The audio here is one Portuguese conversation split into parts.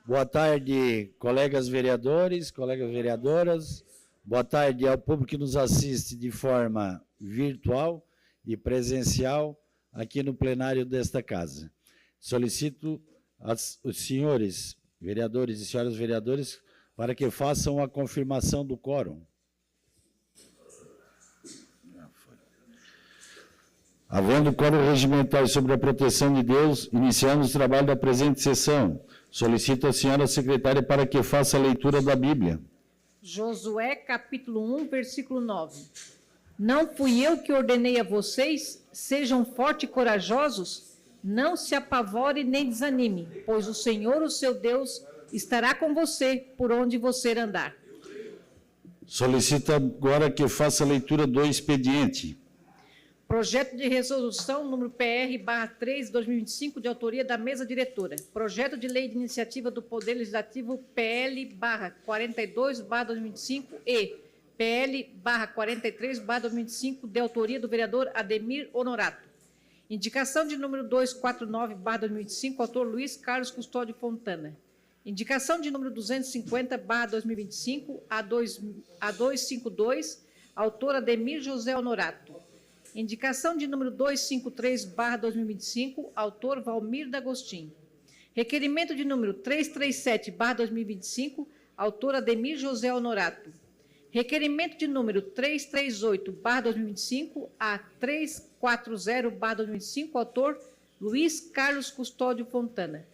Boa tarde, colegas vereadores, colegas vereadoras. Boa tarde ao público que nos assiste de forma virtual e presencial aqui no plenário desta casa. Solicito os senhores vereadores e senhoras vereadores para que façam a confirmação do quórum. Havendo quórum regimental sobre a proteção de Deus, iniciamos o trabalho da presente sessão. Solicito a senhora secretária para que faça a leitura da Bíblia. Josué, capítulo 1, versículo 9. Não fui eu que ordenei a vocês? Sejam fortes e corajosos, não se apavore nem desanime, pois o Senhor, o seu Deus, estará com você por onde você andar. Solicito agora que faça a leitura do expediente. Projeto de resolução número PR/3 de 2025, de autoria da mesa diretora. Projeto de lei de iniciativa do Poder Legislativo PL/42/2025 e PL/43/2025, de autoria do vereador Ademir Honorato. Indicação de número 249/2025, autor Luiz Carlos Custódio Fontana. Indicação de número 250/2025, A252, autor Ademir José Honorato. Indicação de número 253/2025, autor Valmir D'Agostinho. Requerimento de número 337/2025, autor Ademir José Honorato. Requerimento de número 338/2025 a 340/2025, autor Luiz Carlos Custódio Fontana.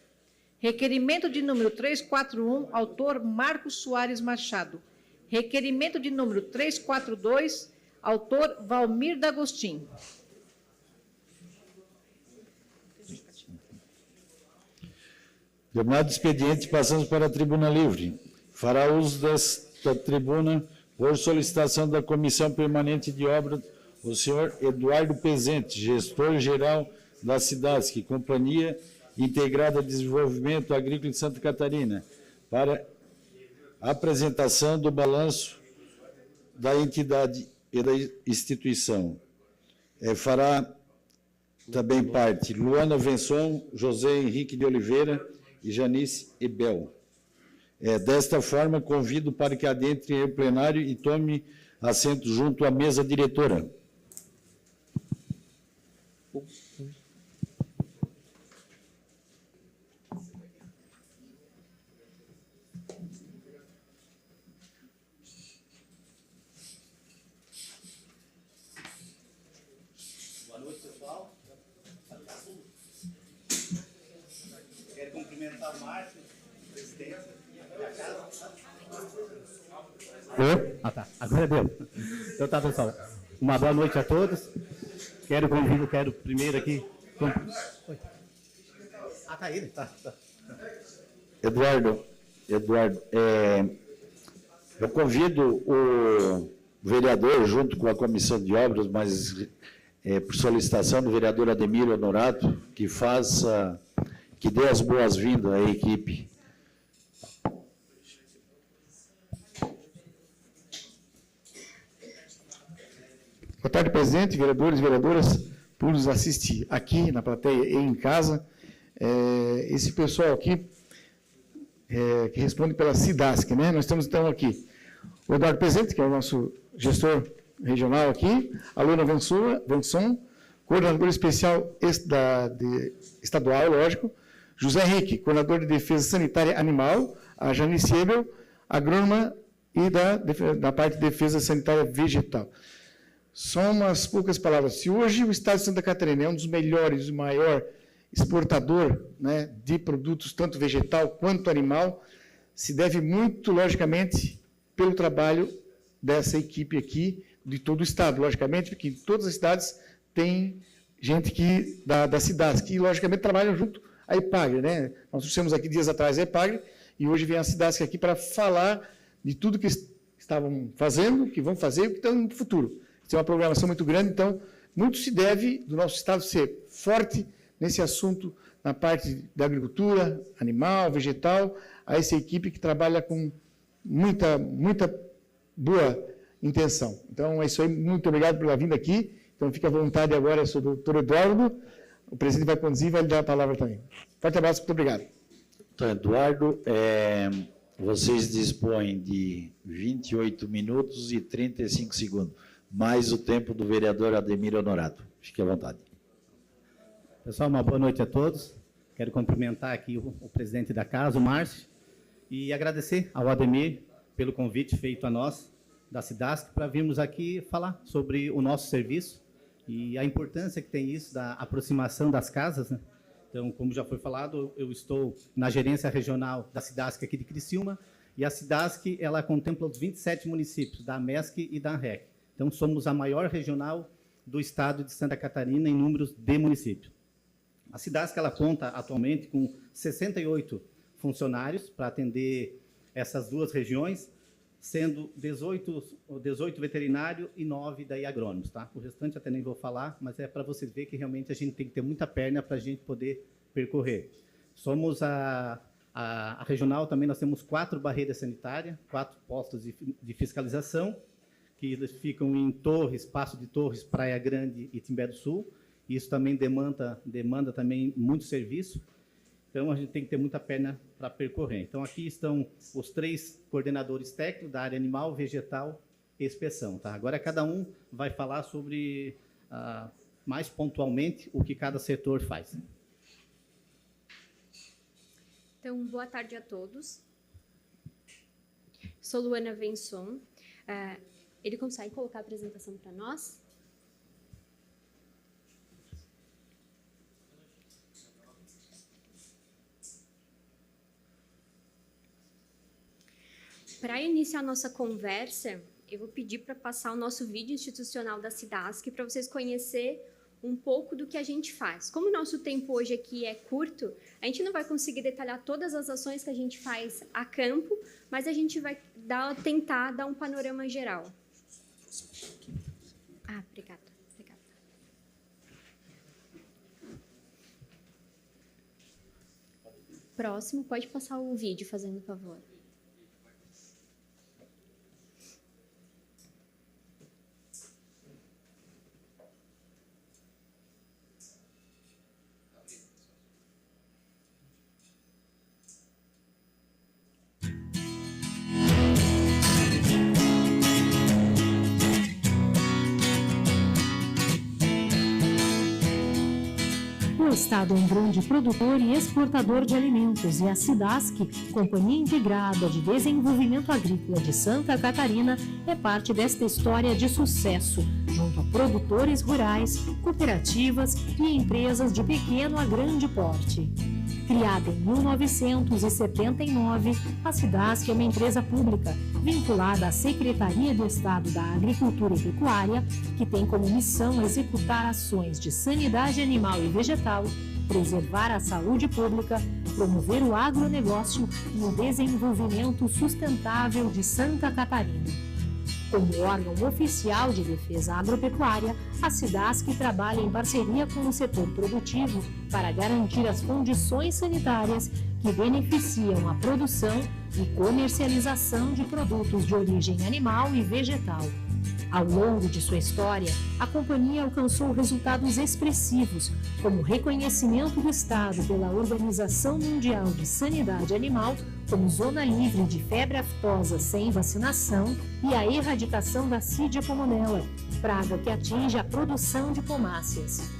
Requerimento de número 341, autor Marcos Soares Machado. Requerimento de número 342, autor Valmir D'Agostinho. Terminado o expediente, passamos para a tribuna livre. Fará uso desta tribuna, por solicitação da Comissão Permanente de Obras, o senhor Eduardo Pezente, gestor-geral da SIDASC, Companhia Integrada de Desenvolvimento Agrícola de Santa Catarina, para apresentação do balanço da entidade e da instituição. Fará também parte Luana Venson, José Henrique de Oliveira e Janice Ebel. Desta forma, convido para que adentre o plenário e tome assento junto à mesa diretora. Cumprimentar o Márcio, presidente da casa. Tá. Agora deu. Então tá, pessoal. Uma boa noite a todos. Quero primeiro aqui. Tá ele? Tá. Eduardo, eu convido o vereador, junto com a comissão de obras, mas por solicitação do vereador Ademir Honorato, que dê as boas-vindas à equipe. Boa tarde, presidente, vereadores e vereadoras, por nos assistir aqui na plateia e em casa. Esse pessoal aqui, que responde pela SIDASC, né? Nós temos, então, aqui o Eduardo Pezente, que é o nosso gestor regional aqui, a Luana Venson, coordenador especial estadual, lógico, José Henrique, coordenador de defesa sanitária animal, a Janice Ebel, agrônoma e da parte de defesa sanitária vegetal. Só umas poucas palavras. Se hoje o Estado de Santa Catarina é um dos melhores, o maior exportador, né, de produtos, tanto vegetal quanto animal, se deve muito, logicamente, pelo trabalho dessa equipe aqui, de todo o Estado, logicamente, porque em todas as cidades tem gente da SIDASC, que, logicamente, trabalham junto à EPAGRE, né? Nós trouxemos aqui dias atrás a EPAGRE, e hoje vem a SIDASC aqui para falar de tudo que estavam fazendo, que vão fazer e o que estão no futuro. Tem uma programação muito grande, então, muito se deve do nosso Estado ser forte nesse assunto, na parte da agricultura, animal, vegetal, a essa equipe que trabalha com muita boa intenção. Então, é isso aí, muito obrigado pela vinda aqui. Então, fique à vontade agora, eu sou o doutor Eduardo, o presidente vai conduzir e vai lhe dar a palavra também. Forte abraço, muito obrigado. Então, Eduardo, vocês dispõem de 28 minutos e 35 segundos, mais o tempo do vereador Ademir Honorato. Fique à vontade. Pessoal, uma boa noite a todos. Quero cumprimentar aqui o presidente da casa, o Márcio, e agradecer ao Ademir pelo convite feito a nós, da SIDASC, para virmos aqui falar sobre o nosso serviço e a importância que tem isso da aproximação das casas, né? Então, como já foi falado, eu estou na gerência regional da SIDASC aqui de Criciúma, e a SIDASC, ela contempla os 27 municípios, da MESC e da ANREC. Então, somos a maior regional do estado de Santa Catarina em números de municípios. A SIDASC, ela conta atualmente com 68 funcionários para atender essas duas regiões, sendo 18 veterinários e 9 daí agrônomos, tá? O restante até nem vou falar, mas é para vocês verem que realmente a gente tem que ter muita perna para a gente poder percorrer. Somos a regional também, nós temos 4 barreiras sanitárias, 4 postos de fiscalização, que eles ficam em Torres, Passo de Torres, Praia Grande e Timbé do Sul. Isso também demanda também muito serviço. Então, a gente tem que ter muita perna para percorrer. Então, aqui estão os 3 coordenadores técnicos da área animal, vegetal e inspeção. Tá? Agora, cada um vai falar sobre, mais pontualmente, o que cada setor faz. Então, boa tarde a todos. Sou Luana Venson. Ele consegue colocar a apresentação para nós? Para iniciar a nossa conversa, eu vou pedir para passar o nosso vídeo institucional da SIDASC para vocês conhecerem um pouco do que a gente faz. Como o nosso tempo hoje aqui é curto, a gente não vai conseguir detalhar todas as ações que a gente faz a campo, mas a gente vai tentar dar um panorama geral. Obrigada. Próximo, pode passar o vídeo, fazendo favor. O Estado é um grande produtor e exportador de alimentos e a SIDASC, Companhia Integrada de Desenvolvimento Agrícola de Santa Catarina, é parte desta história de sucesso, junto a produtores rurais, cooperativas e empresas de pequeno a grande porte. Criada em 1979, a SIDASC é uma empresa pública vinculada à Secretaria do Estado da Agricultura e Pecuária, que tem como missão executar ações de sanidade animal e vegetal, preservar a saúde pública, promover o agronegócio e o desenvolvimento sustentável de Santa Catarina. Como órgão oficial de defesa agropecuária, a SIDASC trabalha em parceria com o setor produtivo para garantir as condições sanitárias que beneficiam a produção e comercialização de produtos de origem animal e vegetal. Ao longo de sua história, a companhia alcançou resultados expressivos, como o reconhecimento do Estado pela Organização Mundial de Sanidade Animal como zona livre de febre aftosa sem vacinação e a erradicação da Cídia pomonella, praga que atinge a produção de pomáceas.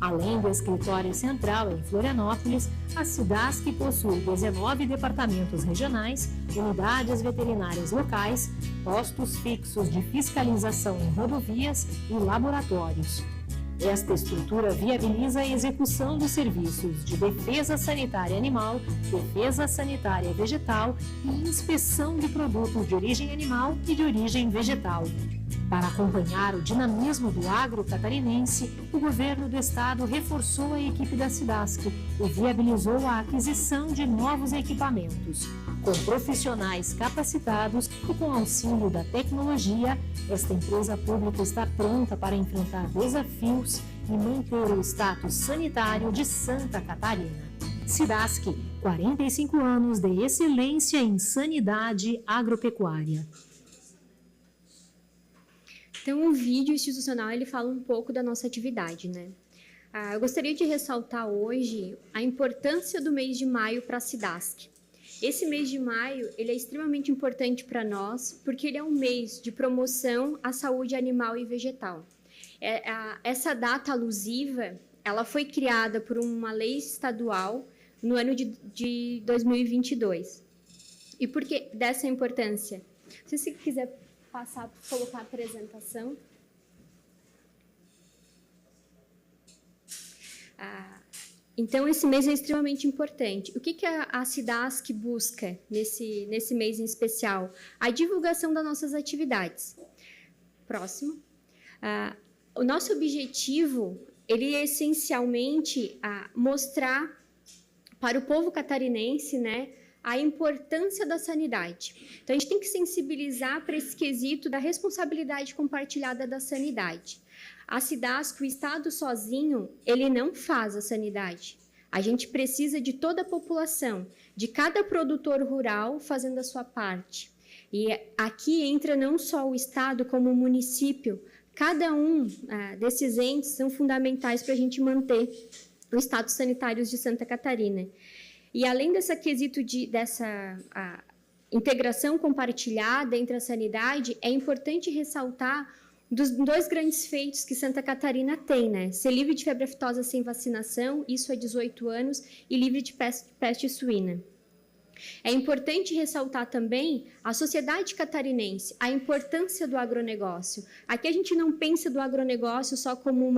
Além do escritório central em Florianópolis, a SIDASC possui 19 departamentos regionais, unidades veterinárias locais, postos fixos de fiscalização em rodovias e laboratórios. Esta estrutura viabiliza a execução dos serviços de defesa sanitária animal, defesa sanitária vegetal e inspeção de produtos de origem animal e de origem vegetal. Para acompanhar o dinamismo do agro catarinense, o governo do estado reforçou a equipe da SIDASC e viabilizou a aquisição de novos equipamentos. Com profissionais capacitados e com auxílio da tecnologia, esta empresa pública está pronta para enfrentar desafios e manter o status sanitário de Santa Catarina. SIDASC, 45 anos de excelência em sanidade agropecuária. Então, o vídeo institucional, ele fala um pouco da nossa atividade, né? Eu gostaria de ressaltar hoje a importância do mês de maio para a SIDASC. Esse mês de maio ele é extremamente importante para nós, porque ele é um mês de promoção à saúde animal e vegetal. Essa data alusiva, ela foi criada por uma lei estadual no ano de 2022. E por que dessa importância? Se você quiser colocar a apresentação. Então, esse mês é extremamente importante. O que a SIDASC busca nesse mês em especial? A divulgação das nossas atividades. Próximo. O nosso objetivo, ele é essencialmente mostrar para o povo catarinense, né, a importância da sanidade. Então, a gente tem que sensibilizar para esse quesito da responsabilidade compartilhada da sanidade. A SIDASC, o Estado sozinho, ele não faz a sanidade. A gente precisa de toda a população, de cada produtor rural fazendo a sua parte. E aqui entra não só o Estado, como o município. Cada um desses entes são fundamentais para a gente manter o status sanitário de Santa Catarina. E além dessa quesito dessa integração compartilhada entre a sanidade, é importante ressaltar dos 2 grandes feitos que Santa Catarina tem, né? Ser livre de febre aftosa sem vacinação, isso há 18 anos, e livre de peste suína. É importante ressaltar também a sociedade catarinense, a importância do agronegócio. Aqui a gente não pensa do agronegócio só como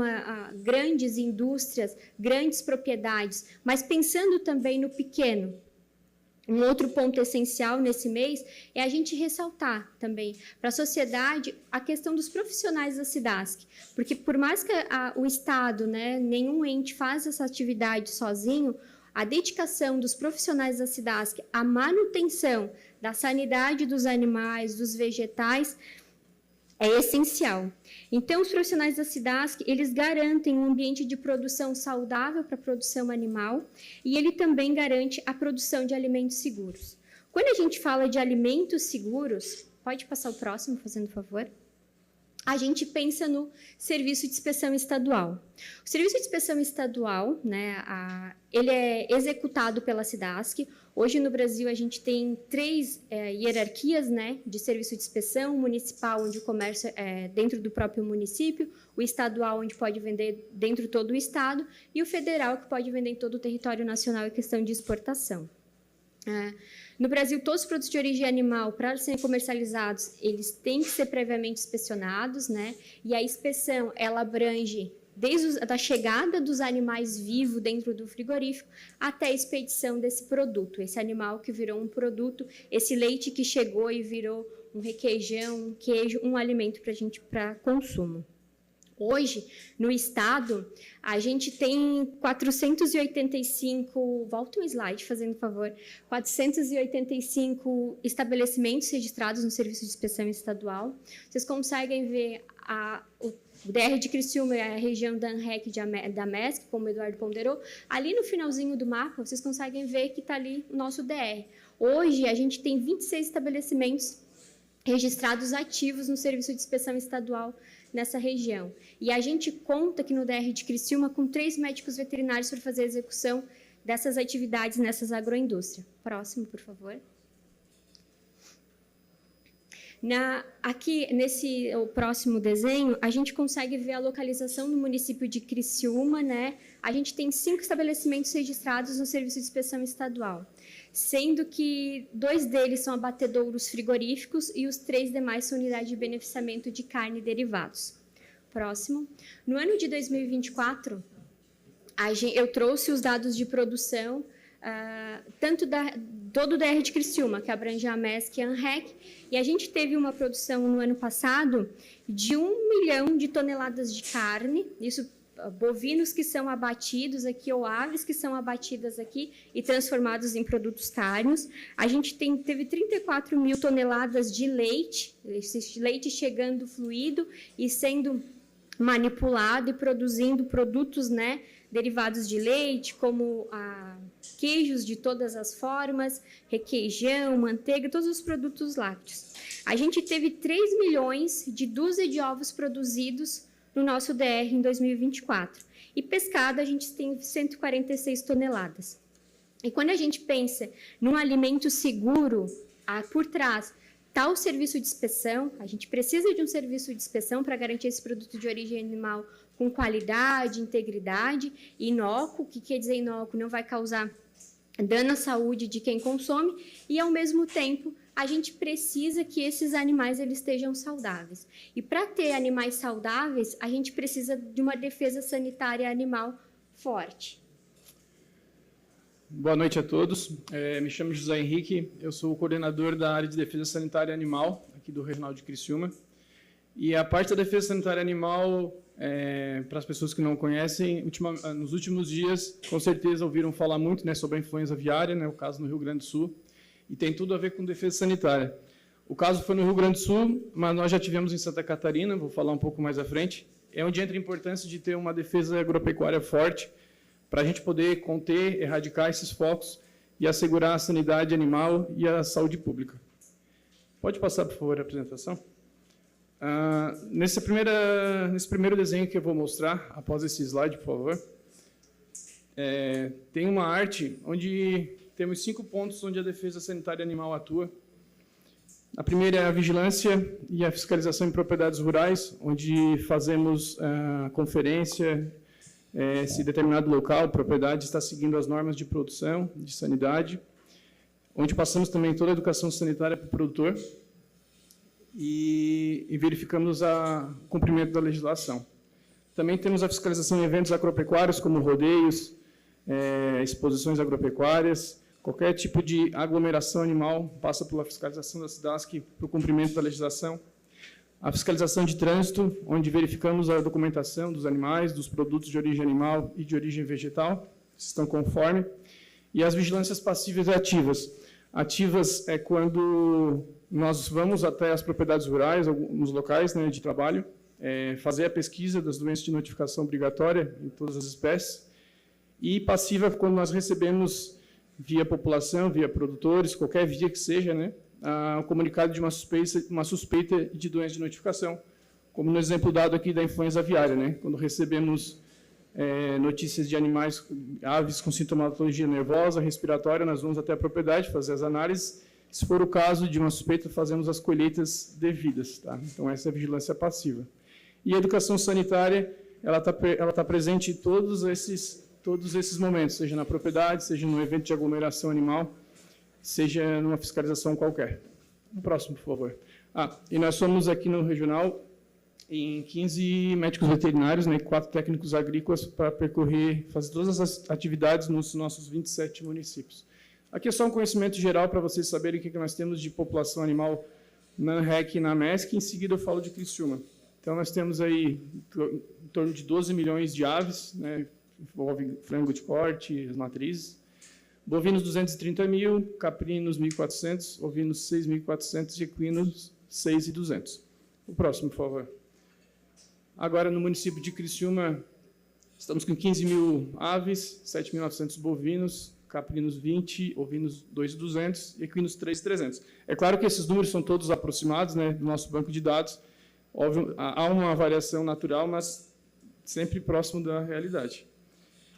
grandes indústrias, grandes propriedades, mas pensando também no pequeno. Um outro ponto essencial nesse mês é a gente ressaltar também para a sociedade a questão dos profissionais da SIDASC, porque por mais que o Estado, né, nenhum ente faz essa atividade sozinho, a dedicação dos profissionais da SIDASC à manutenção da sanidade dos animais, dos vegetais, é essencial. Então, os profissionais da SIDASC, eles garantem um ambiente de produção saudável para a produção animal e ele também garante a produção de alimentos seguros. Quando a gente fala de alimentos seguros, pode passar o próximo, fazendo favor? A gente pensa no Serviço de Inspeção Estadual. O Serviço de Inspeção Estadual, né, ele é executado pela SIDASC. Hoje, no Brasil, a gente tem 3 hierarquias, né, de serviço de inspeção: o municipal, onde o comércio é dentro do próprio município, o estadual, onde pode vender dentro de todo o estado, e o federal, que pode vender em todo o território nacional em questão de exportação. No Brasil, todos os produtos de origem animal, para serem comercializados, eles têm que ser previamente inspecionados, né? E a inspeção, ela abrange desde a chegada dos animais vivos dentro do frigorífico até a expedição desse produto, esse animal que virou um produto, esse leite que chegou e virou um requeijão, um queijo, um alimento para consumo. Hoje, no estado, a gente tem 485, volta um slide, fazendo favor, 485 estabelecimentos registrados no Serviço de Inspeção Estadual. Vocês conseguem ver o DR de Criciúma, a região da ANREC da MESC, como o Eduardo ponderou. Ali no finalzinho do mapa, vocês conseguem ver que está ali o nosso DR. Hoje, a gente tem 26 estabelecimentos registrados ativos no Serviço de Inspeção Estadual nessa região. E a gente conta aqui no DR de Criciúma com 3 médicos veterinários para fazer a execução dessas atividades nessas agroindústrias. Próximo, por favor. Aqui, o próximo desenho, a gente consegue ver a localização no município de Criciúma, né? A gente tem 5 estabelecimentos registrados no Serviço de Inspeção Estadual, sendo que 2 deles são abatedouros frigoríficos e os 3 demais são unidade de beneficiamento de carne e derivados. Próximo. No ano de 2024, eu trouxe os dados de produção, tanto todo o DR de Criciúma, que abrange a MESC e a ANREC, e a gente teve uma produção no ano passado de 1 milhão de toneladas de carne, isso bovinos que são abatidos aqui ou aves que são abatidas aqui e transformados em produtos cárneos. A gente teve 34 mil toneladas de leite, esse leite chegando fluido e sendo manipulado e produzindo produtos, né, derivados de leite, como queijos de todas as formas, requeijão, manteiga, todos os produtos lácteos. A gente teve 3 milhões de dúzia de ovos produzidos no nosso DR em 2024. e pescado a gente tem 146 toneladas. E quando a gente pensa num alimento seguro, por trás está o serviço de inspeção, a gente precisa de um serviço de inspeção para garantir esse produto de origem animal com qualidade, integridade, inócuo. O que quer dizer inócuo? Não vai causar dano à saúde de quem consome e, ao mesmo tempo, a gente precisa que esses animais eles estejam saudáveis. E para ter animais saudáveis, a gente precisa de uma defesa sanitária animal forte. Boa noite a todos. Me chamo José Henrique, eu sou o coordenador da área de defesa sanitária animal aqui do Regional de Criciúma. E a parte da defesa sanitária animal, para as pessoas que não conhecem, nos últimos dias, com certeza ouviram falar muito, né, sobre a influenza aviária, né, o caso no Rio Grande do Sul, e tem tudo a ver com defesa sanitária. O caso foi no Rio Grande do Sul, mas nós já tivemos em Santa Catarina, vou falar um pouco mais à frente. É onde entra a importância de ter uma defesa agropecuária forte, para a gente poder conter, erradicar esses focos e assegurar a sanidade animal e a saúde pública. Pode passar, por favor, a apresentação? Nesse primeiro desenho que eu vou mostrar, após esse slide, por favor, tem uma arte onde temos 5 pontos onde a defesa sanitária animal atua. A primeira é a vigilância e a fiscalização em propriedades rurais, onde fazemos conferência, se determinado local, propriedade, está seguindo as normas de produção, de sanidade, onde passamos também toda a educação sanitária para o produtor e verificamos o cumprimento da legislação. Também temos a fiscalização em eventos agropecuários, como rodeios, exposições agropecuárias, qualquer tipo de aglomeração animal passa pela fiscalização da SIDASC para o cumprimento da legislação. A fiscalização de trânsito, onde verificamos a documentação dos animais, dos produtos de origem animal e de origem vegetal, se estão conforme. E as vigilâncias passivas e ativas. Ativas é quando nós vamos até as propriedades rurais, nos locais, né, de trabalho, fazer a pesquisa das doenças de notificação obrigatória em todas as espécies. E passiva quando nós recebemos via população, via produtores, qualquer via que seja, né, o comunicado de uma suspeita de doença de notificação, como no exemplo dado aqui da influenza aviária, né? Quando recebemos notícias de animais, aves com sintomatologia nervosa, respiratória, nós vamos até a propriedade fazer as análises. Se for o caso de uma suspeita, fazemos as colheitas devidas. Tá? Então, essa é a vigilância passiva. E a educação sanitária, ela tá presente em todos esses momentos, seja na propriedade, seja no evento de aglomeração animal, seja numa fiscalização qualquer. O próximo, por favor. E nós somos aqui no Regional em 15 médicos veterinários, né, e 4 técnicos agrícolas para fazer todas as atividades nos nossos 27 municípios. Aqui é só um conhecimento geral para vocês saberem o que nós temos de população animal na REC e na MESC, em seguida eu falo de Criciúma. Então, nós temos aí em torno de 12 milhões de aves, né, envolve frango de corte, as matrizes. Bovinos, 230 mil, caprinos, 1.400, ovinos, 6.400 e equinos, 6.200. O próximo, por favor. Agora, no município de Criciúma, estamos com 15 mil aves, 7.900 bovinos, caprinos 20, ovinos 2.200 e equinos 3.300. É claro que esses números são todos aproximados, né, do nosso banco de dados. Óbvio, há uma variação natural, mas sempre próximo da realidade.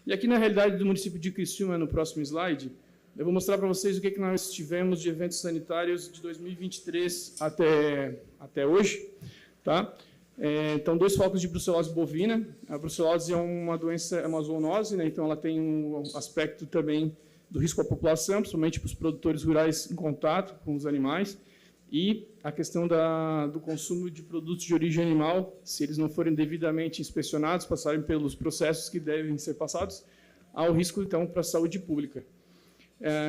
E aqui na realidade do município de Criciúma, no próximo slide, eu vou mostrar para vocês o que nós tivemos de eventos sanitários de 2023 até hoje. Tá? Então, 2 focos de brucelose bovina. A brucelose é uma doença, é uma zoonose, né? Então ela tem um aspecto também do risco à população, principalmente para os produtores rurais em contato com os animais. E a questão do consumo de produtos de origem animal, se eles não forem devidamente inspecionados, passarem pelos processos que devem ser passados, há o risco, então, para a saúde pública.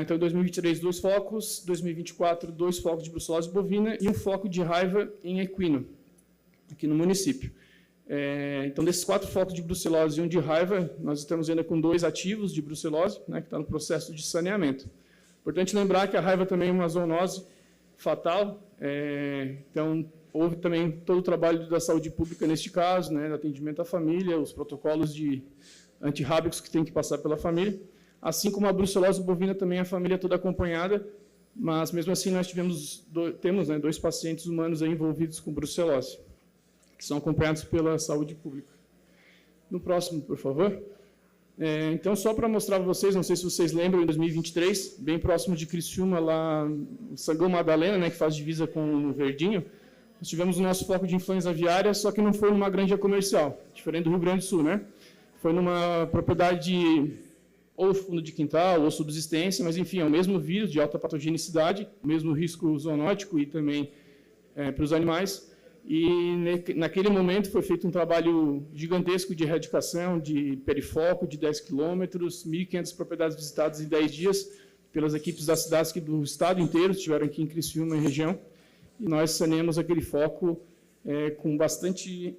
Então, em 2023, 2 focos, 2024, 2 focos de brucelose bovina e um foco de raiva em equino, aqui no município. Então, desses 4 focos de brucelose e um de raiva, nós estamos ainda com 2 ativos de brucelose, né, que está no processo de saneamento. Importante lembrar que a raiva também é uma zoonose fatal, então houve também todo o trabalho da saúde pública neste caso, né, do atendimento à família, os protocolos de antirrábicos que tem que passar pela família, assim como a brucelose bovina também a família toda acompanhada, mas mesmo assim nós temos 2 pacientes humanos aí envolvidos com brucelose, que são acompanhados pela saúde pública. No próximo, por favor. Então, só para mostrar para vocês, não sei se vocês lembram, em 2023, bem próximo de Criciúma, lá no Sangão Madalena, né, que faz divisa com o Verdinho, nós tivemos o nosso foco de influenza aviária, só que não foi numa granja comercial, diferente do Rio Grande do Sul, né? Foi numa propriedade ou fundo de quintal, ou subsistência, mas, enfim, é o mesmo vírus de alta patogenicidade, o mesmo risco zoonótico e também para os animais. E naquele momento foi feito um trabalho gigantesco de erradicação, de perifoco, de 10 quilômetros, 1.500 propriedades visitadas em 10 dias pelas equipes da SIDASC do estado inteiro, estiveram aqui em Criciúma, em região, e nós saneamos aquele foco com bastante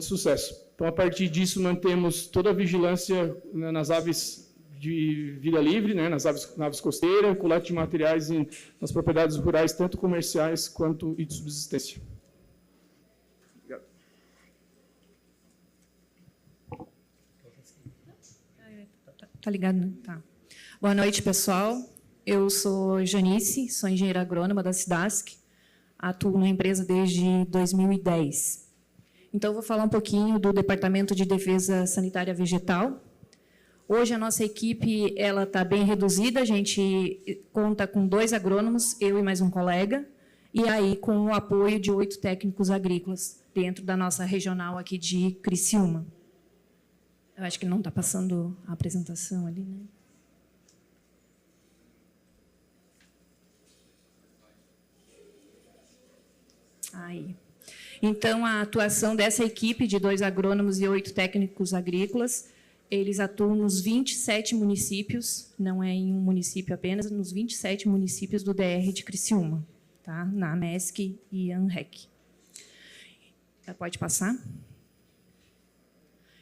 sucesso. Então, a partir disso, mantemos toda a vigilância nas aves de vida livre, né, nas aves costeiras, coleta de materiais nas propriedades rurais, tanto comerciais quanto de subsistência. Tá ligado, né? Tá. Boa noite, pessoal. Eu sou Janice, sou engenheira agrônoma da SIDASC, atuo na empresa desde 2010. Então, eu vou falar um pouquinho do Departamento de Defesa Sanitária Vegetal. Hoje, a nossa equipe está bem reduzida, a gente conta com 2 agrônomos, eu e mais um colega, e aí com o apoio de 8 técnicos agrícolas, dentro da nossa regional aqui de Criciúma. Eu acho que não está passando a apresentação ali, né? Aí. Então, a atuação dessa equipe de 2 agrônomos e 8 técnicos agrícolas, eles atuam nos 27 municípios, não é em um município apenas, nos 27 municípios do DR de Criciúma, tá? Na MESC e ANREC. Pode passar?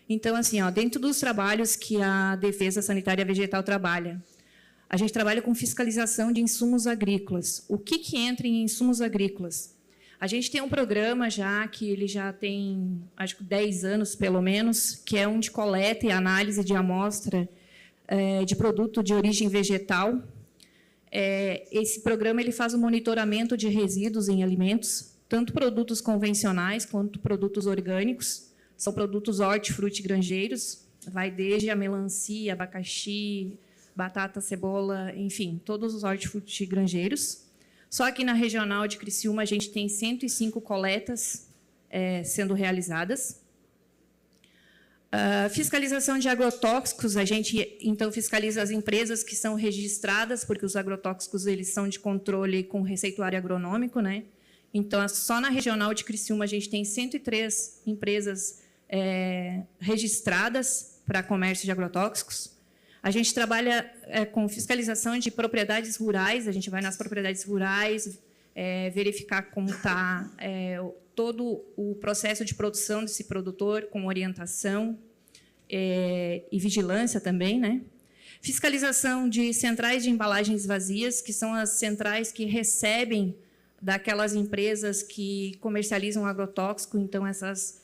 Então, assim, dentro dos trabalhos que a Defesa Sanitária Vegetal trabalha, a gente trabalha com fiscalização de insumos agrícolas. O que entra em insumos agrícolas? A gente tem um programa que ele já tem, acho que 10 anos, pelo menos, que é um de coleta e análise de amostra de produto de origem vegetal. Esse programa ele faz o monitoramento de resíduos em alimentos, tanto produtos convencionais quanto produtos orgânicos. São produtos hortifrutigranjeiros, vai desde a melancia, abacaxi, batata, cebola, enfim, todos os hortifrutigranjeiros. Só que na regional de Criciúma a gente tem 105 coletas sendo realizadas. Fiscalização de agrotóxicos, a gente então fiscaliza as empresas que são registradas, porque os agrotóxicos eles são de controle com receituário agronômico, né? Então, só na regional de Criciúma a gente tem 103 empresas registradas para comércio de agrotóxicos. A gente trabalha com fiscalização de propriedades rurais, a gente vai nas propriedades rurais, verificar como está todo o processo de produção desse produtor, com orientação e vigilância também, né? Fiscalização de centrais de embalagens vazias, que são as centrais que recebem daquelas empresas que comercializam agrotóxico. Então, essas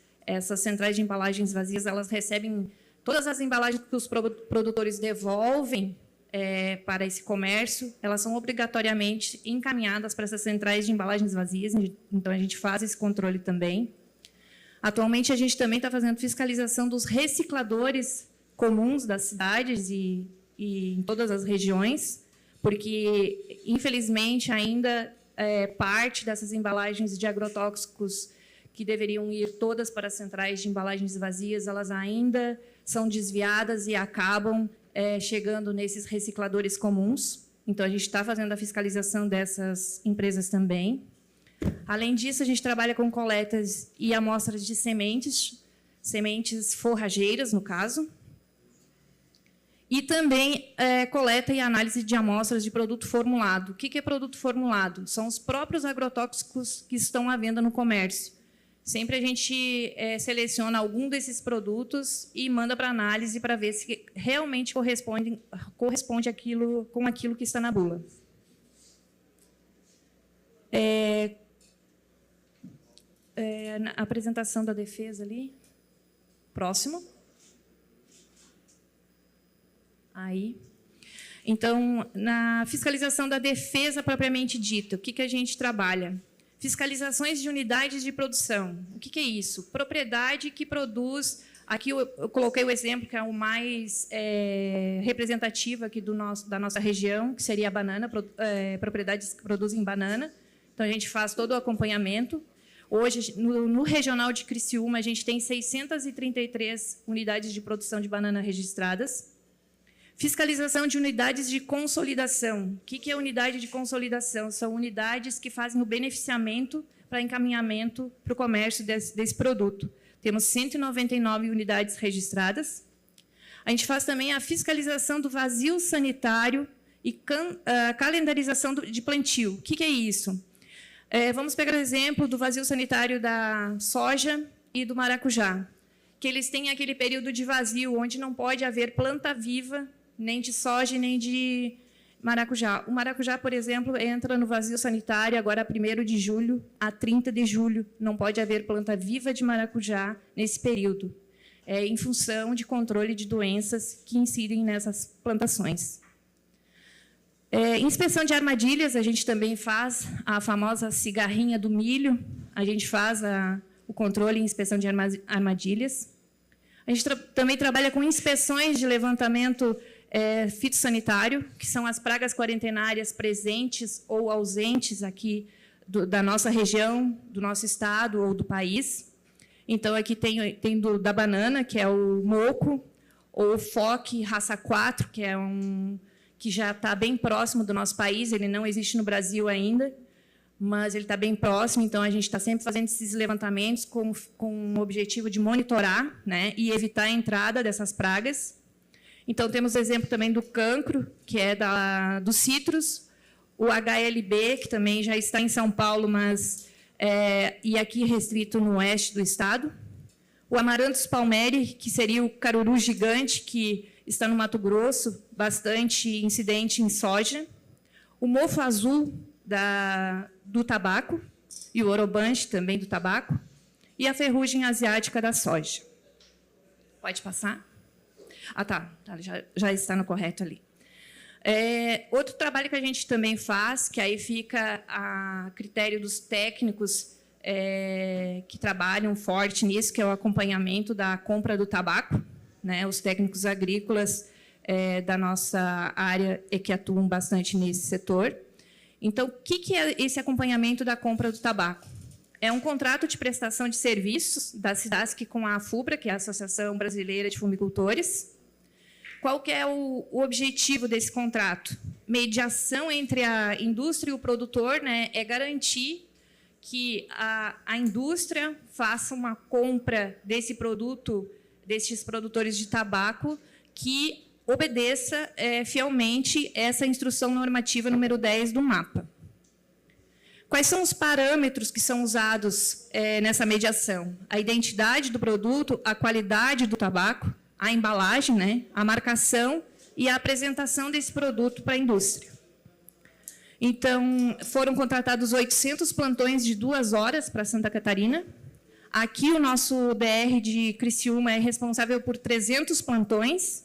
centrais de embalagens vazias, elas recebem todas as embalagens que os produtores devolvem para esse comércio, elas são obrigatoriamente encaminhadas para essas centrais de embalagens vazias, então a gente faz esse controle também. Atualmente, a gente também está fazendo fiscalização dos recicladores comuns das cidades e em todas as regiões, porque, infelizmente, ainda parte dessas embalagens de agrotóxicos que deveriam ir todas para as centrais de embalagens vazias, elas ainda são desviadas e acabam chegando nesses recicladores comuns. Então, a gente está fazendo a fiscalização dessas empresas também. Além disso, a gente trabalha com coletas e amostras de sementes forrageiras, no caso, e também coleta e análise de amostras de produto formulado. O que é produto formulado? São os próprios agrotóxicos que estão à venda no comércio. Sempre a gente seleciona algum desses produtos e manda para análise para ver se realmente corresponde com aquilo que está na bula. Na apresentação da defesa ali. Próximo. Aí. Então, na fiscalização da defesa propriamente dita, o que a gente trabalha? Fiscalizações de unidades de produção. O que é isso? Propriedade que produz Aqui eu coloquei o exemplo que é o mais representativo aqui da nossa região, que seria a banana, propriedades que produzem banana. Então, a gente faz todo o acompanhamento. Hoje, no regional de Criciúma, a gente tem 633 unidades de produção de banana registradas. Fiscalização de unidades de consolidação. O que é unidade de consolidação? São unidades que fazem o beneficiamento para encaminhamento para o comércio desse produto. Temos 199 unidades registradas. A gente faz também a fiscalização do vazio sanitário e calendarização de plantio. O que é isso? Vamos pegar o exemplo do vazio sanitário da soja e do maracujá, que eles têm aquele período de vazio, onde não pode haver planta viva, nem de soja, nem de maracujá. O maracujá, por exemplo, entra no vazio sanitário agora 1º de julho a 30 de julho. Não pode haver planta viva de maracujá nesse período, em função de controle de doenças que incidem nessas plantações. Inspeção de armadilhas, a gente também faz a famosa cigarrinha do milho, a gente faz o controle e inspeção de armadilhas. A gente também trabalha com inspeções de levantamento fitossanitário, que são as pragas quarentenárias presentes ou ausentes aqui da nossa região, do nosso estado ou do país. Então, aqui tem da banana, que é o moco, ou o foque raça 4, que é que já está bem próximo do nosso país, ele não existe no Brasil ainda, mas ele está bem próximo, então a gente está sempre fazendo esses levantamentos com o objetivo de monitorar, né, e evitar a entrada dessas pragas. Então, temos o exemplo também do cancro, que é dos citros, o HLB, que também já está em São Paulo, mas e aqui restrito no oeste do estado. O Amaranthus palmeri, que seria o caruru gigante, que está no Mato Grosso, bastante incidente em soja. O mofo azul do tabaco, e o orobanche também do tabaco, e a ferrugem asiática da soja. Pode passar? Ah, tá já está no correto ali. Outro trabalho que a gente também faz, que aí fica a critério dos técnicos que trabalham forte nisso, que é o acompanhamento da compra do tabaco, né, os técnicos agrícolas da nossa área e que atuam bastante nesse setor. Então, o que é esse acompanhamento da compra do tabaco? É um contrato de prestação de serviços da SIDASC com a AFUBRA, que é a Associação Brasileira de Fumicultores. Qual que é o objetivo desse contrato? Mediação entre a indústria e o produtor, né, é garantir que a indústria faça uma compra desse produto, desses produtores de tabaco, que obedeça fielmente essa instrução normativa número 10 do MAPA. Quais são os parâmetros que são usados nessa mediação? A identidade do produto, a qualidade do tabaco, a embalagem, né, a marcação e a apresentação desse produto para a indústria. Então, foram contratados 800 plantões de 2 horas para Santa Catarina. Aqui, o nosso DR de Criciúma é responsável por 300 plantões.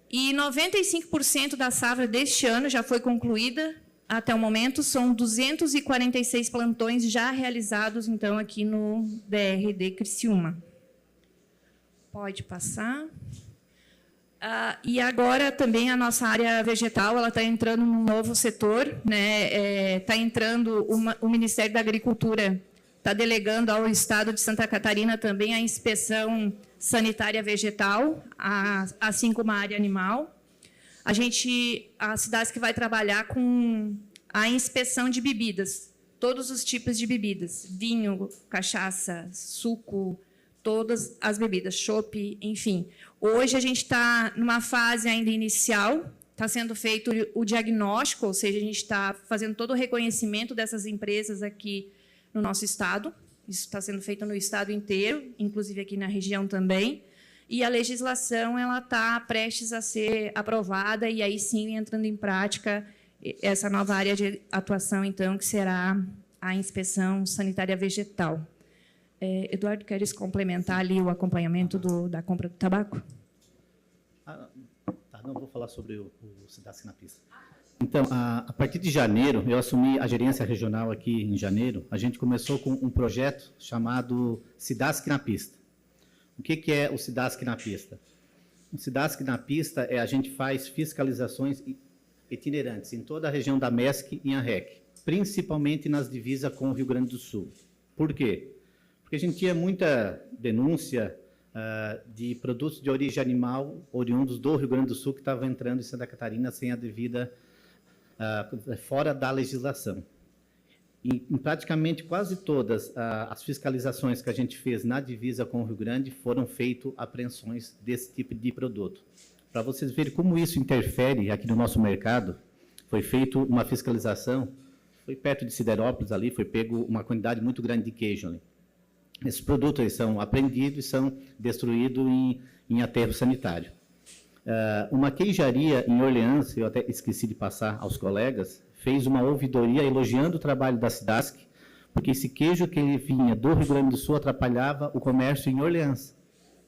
E 95% da safra deste ano já foi concluída. Até o momento, são 246 plantões já realizados, então, aqui no DR de Criciúma. Pode passar. E agora também a nossa área vegetal ela está entrando num novo setor, né? Está entrando o Ministério da Agricultura, está delegando ao Estado de Santa Catarina também a inspeção sanitária vegetal, assim como a área animal. A SIDASC vai trabalhar com a inspeção de bebidas, todos os tipos de bebidas, vinho, cachaça, suco, todas as bebidas, chopp, enfim. Hoje a gente está numa fase ainda inicial, está sendo feito o diagnóstico, ou seja, a gente está fazendo todo o reconhecimento dessas empresas aqui no nosso estado. Isso está sendo feito no estado inteiro, inclusive aqui na região também. E a legislação ela está prestes a ser aprovada e aí sim entrando em prática essa nova área de atuação, então, que será a inspeção sanitária vegetal. Eduardo, queres complementar ali o acompanhamento da compra do tabaco? Não, vou falar sobre o SIDASC na pista. Então, a partir de janeiro, eu assumi a gerência regional aqui em janeiro, a gente começou com um projeto chamado SIDASC na pista. O que é o SIDASC na pista? O SIDASC na pista a gente faz fiscalizações itinerantes em toda a região da MESC e ANREC, principalmente nas divisas com o Rio Grande do Sul. Por quê? Porque a gente tinha muita denúncia de produtos de origem animal oriundos do Rio Grande do Sul que estavam entrando em Santa Catarina sem a devida, fora da legislação. Em praticamente quase todas as fiscalizações que a gente fez na divisa com o Rio Grande foram feitas apreensões desse tipo de produto. Para vocês verem como isso interfere aqui no nosso mercado, foi feita uma fiscalização, foi perto de Siderópolis ali, foi pego uma quantidade muito grande de queijo ali. Esses produtos eles são apreendidos e são destruídos em aterro sanitário. Uma queijaria em Orleans, eu até esqueci de passar aos colegas, fez uma ouvidoria elogiando o trabalho da SIDASC, porque esse queijo que ele vinha do Rio Grande do Sul atrapalhava o comércio em Orleans.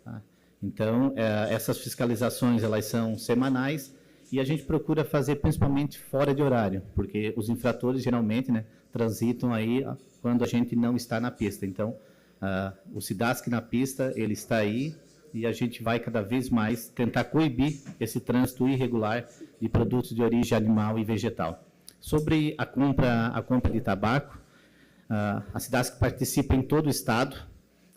Tá? Então, essas fiscalizações elas são semanais e a gente procura fazer principalmente fora de horário, porque os infratores geralmente transitam aí quando a gente não está na pista. Então, o SIDASC na pista, ele está aí e a gente vai cada vez mais tentar coibir esse trânsito irregular de produtos de origem animal e vegetal. Sobre a compra de tabaco, a SIDASC participa em todo o estado,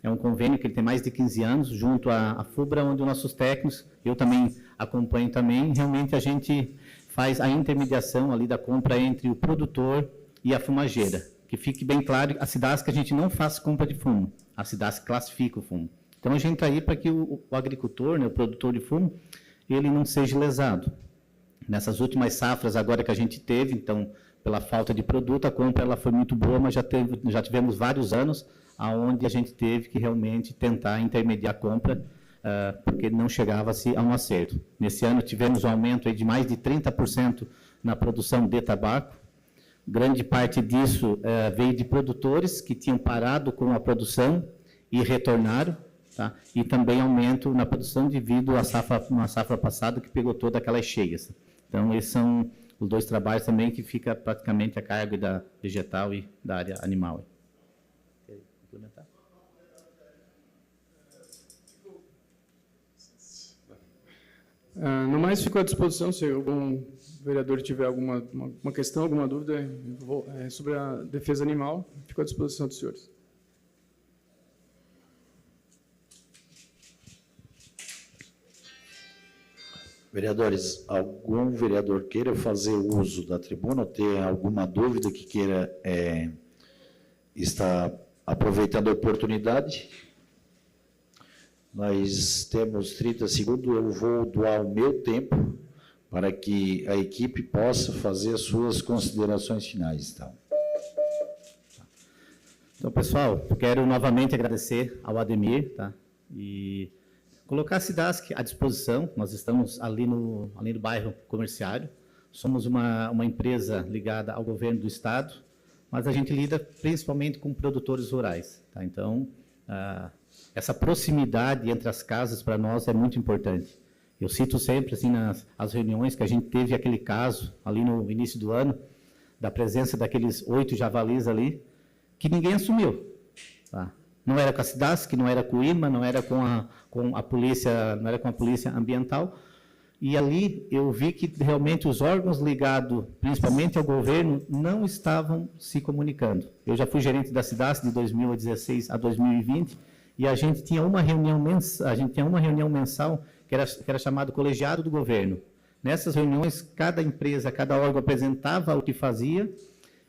é um convênio que ele tem mais de 15 anos, junto à FUBRA, onde os nossos técnicos, eu também acompanho também, realmente a gente faz a intermediação ali da compra entre o produtor e a fumageira. Que fique bem claro, a SIDASC a gente não faz compra de fumo, a SIDASC classifica o fumo. Então a gente está aí para que o agricultor, o produtor de fumo, ele não seja lesado. Nessas últimas safras agora que a gente teve, então, pela falta de produto, a compra ela foi muito boa, mas já tivemos vários anos onde a gente teve que realmente tentar intermediar a compra, porque não chegava-se a um acerto. Nesse ano tivemos um aumento aí de mais de 30% na produção de tabaco. Grande parte disso veio de produtores que tinham parado com a produção e retornaram, tá? E também aumento na produção devido à uma safra passada que pegou todas aquelas cheias. Então, esses são os dois trabalhos também que fica praticamente a cargo da vegetal e da área animal. Quer complementar? No mais, fico à disposição, se algum vereador tiver alguma questão, alguma dúvida sobre a defesa animal, fico à disposição dos senhores. Vereadores, algum vereador queira fazer uso da tribuna ou ter alguma dúvida que queira estar aproveitando a oportunidade? Nós temos 30 segundos, eu vou doar o meu tempo para que a equipe possa fazer as suas considerações finais. Então, pessoal, quero novamente agradecer ao Ademir, tá? E colocar a SIDASC à disposição. Nós estamos ali no bairro Comerciário, somos uma empresa ligada ao governo do Estado, mas a gente lida principalmente com produtores rurais. Tá? Então, essa proximidade entre as casas para nós é muito importante. Eu cito sempre assim, nas reuniões que a gente teve aquele caso ali no início do ano, da presença daqueles 8 javalis ali, que ninguém assumiu. Tá? Não era com a SIDASC, não era com o IMA, não era com a polícia, não era com a polícia ambiental. E ali eu vi que realmente os órgãos ligados, principalmente ao governo, não estavam se comunicando. Eu já fui gerente da SIDASC de 2016 a 2020 e a gente tinha uma reunião mensal que era chamado colegiado do governo. Nessas reuniões, cada empresa, cada órgão apresentava o que fazia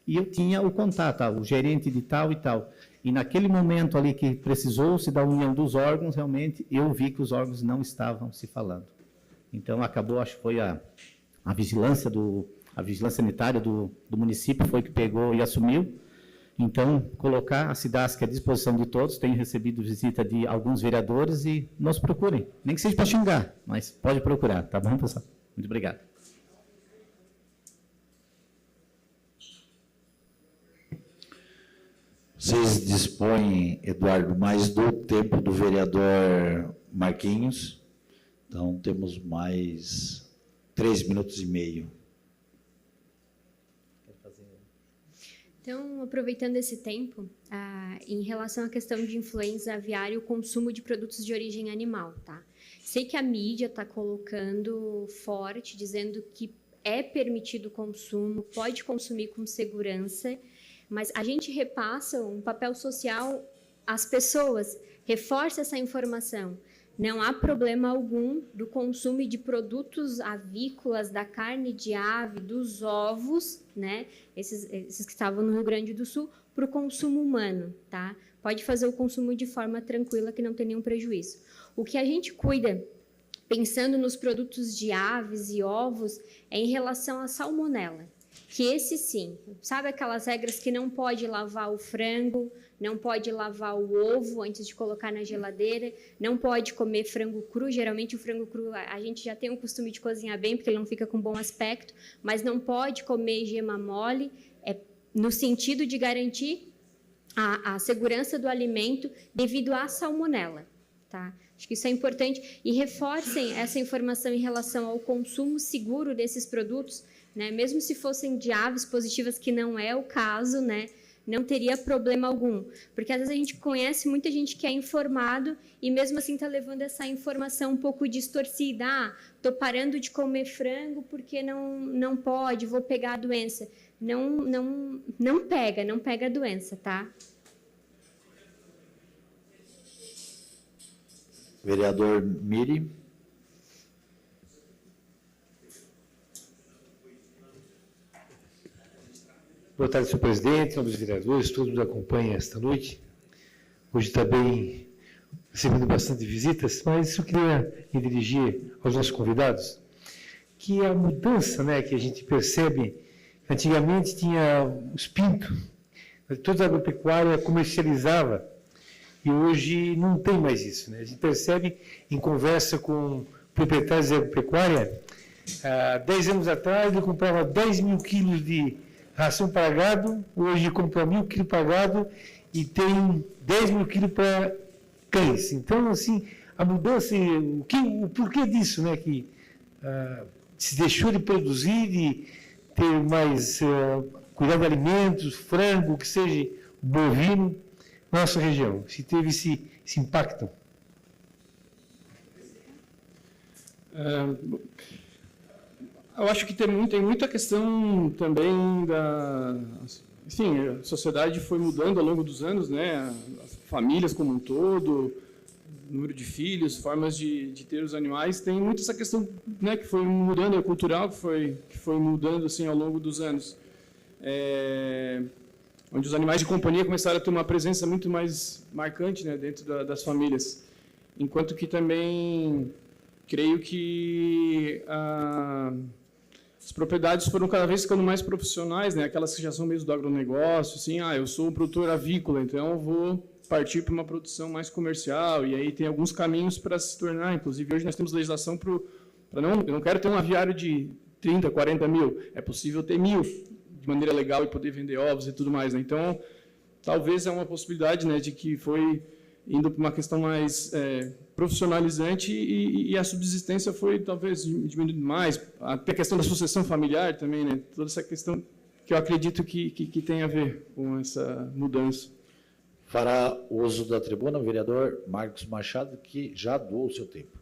e eu tinha o contato, o gerente de tal e tal. E naquele momento ali que precisou-se da união dos órgãos, realmente eu vi que os órgãos não estavam se falando. Então acabou, acho que foi a vigilância sanitária do município foi que pegou e assumiu. Então, colocar a SIDASC à disposição de todos, tenho recebido visita de alguns vereadores e nos procurem. Nem que seja para xingar, mas pode procurar, tá bom, pessoal? Muito obrigado. Vocês dispõem, Eduardo, mais do tempo do vereador Marquinhos. Então, temos mais 3 minutos e meio. Então, aproveitando esse tempo, em relação à questão de influenza aviária e o consumo de produtos de origem animal, tá? Sei que a mídia está colocando forte, dizendo que é permitido o consumo, pode consumir com segurança, mas a gente repassa um papel social às pessoas, reforça essa informação. Não há problema algum do consumo de produtos avícolas, da carne de ave, dos ovos, né? Esses que estavam no Rio Grande do Sul, para o consumo humano, tá? Pode fazer o consumo de forma tranquila, que não tem nenhum prejuízo. O que a gente cuida, pensando nos produtos de aves e ovos, é em relação à salmonela. Que esse sim, sabe aquelas regras que não pode lavar o frango, não pode lavar o ovo antes de colocar na geladeira, não pode comer frango cru, geralmente o frango cru a gente já tem o costume de cozinhar bem, porque ele não fica com bom aspecto, mas não pode comer gema mole, no sentido de garantir a segurança do alimento devido à salmonela, tá? Acho que isso é importante e reforcem essa informação em relação ao consumo seguro desses produtos, né? Mesmo se fossem de aves positivas, que não é o caso, né? Não teria problema algum, porque às vezes a gente conhece muita gente que é informado e mesmo assim está levando essa informação um pouco distorcida. Estou parando de comer frango porque não pode, vou pegar a doença. Não pega a doença, tá? Vereador Miri. Boa tarde, senhor presidente, nobres vereadores, todos nos acompanham esta noite. Hoje também recebendo bastante visitas, mas eu queria me dirigir aos nossos convidados, que a mudança, né, que a gente percebe, antigamente tinha os pintos, toda a agropecuária comercializava, e hoje não tem mais isso, né? A gente percebe em conversa com proprietários de agropecuária, há 10 anos atrás ele comprava 10 mil quilos de ração para gado, hoje compra 1.000 quilos para gado e tem 10 mil quilos para cães. Então, assim, a mudança, o porquê disso, né? Que se deixou de produzir, de ter mais cuidado de alimentos, frango, que seja bovino, na nossa região, se teve esse impacto. Eu acho que tem muita questão também enfim, a sociedade foi mudando ao longo dos anos, né? As famílias como um todo, número de filhos, formas de ter os animais, tem muito essa questão, né, que foi mudando, é cultural, que foi mudando assim ao longo dos anos. Onde os animais de companhia começaram a ter uma presença muito mais marcante, né, dentro das famílias. Enquanto que também creio que as propriedades foram cada vez ficando mais profissionais, né, aquelas que já são mesmo do agronegócio, assim, eu sou um produtor avícola, então eu vou partir para uma produção mais comercial, e aí tem alguns caminhos para se tornar, inclusive hoje nós temos legislação para eu não quero ter um aviário de 30, 40 mil, é possível ter 1.000, de maneira legal e poder vender ovos e tudo mais, né? Então, talvez é uma possibilidade, né, de que foi indo para uma questão mais profissionalizante e a subsistência foi talvez diminuindo mais, até a questão da sucessão familiar também, né? Toda essa questão que eu acredito que tem a ver com essa mudança. Fará uso da tribuna o vereador Marcos Machado, que já doou o seu tempo.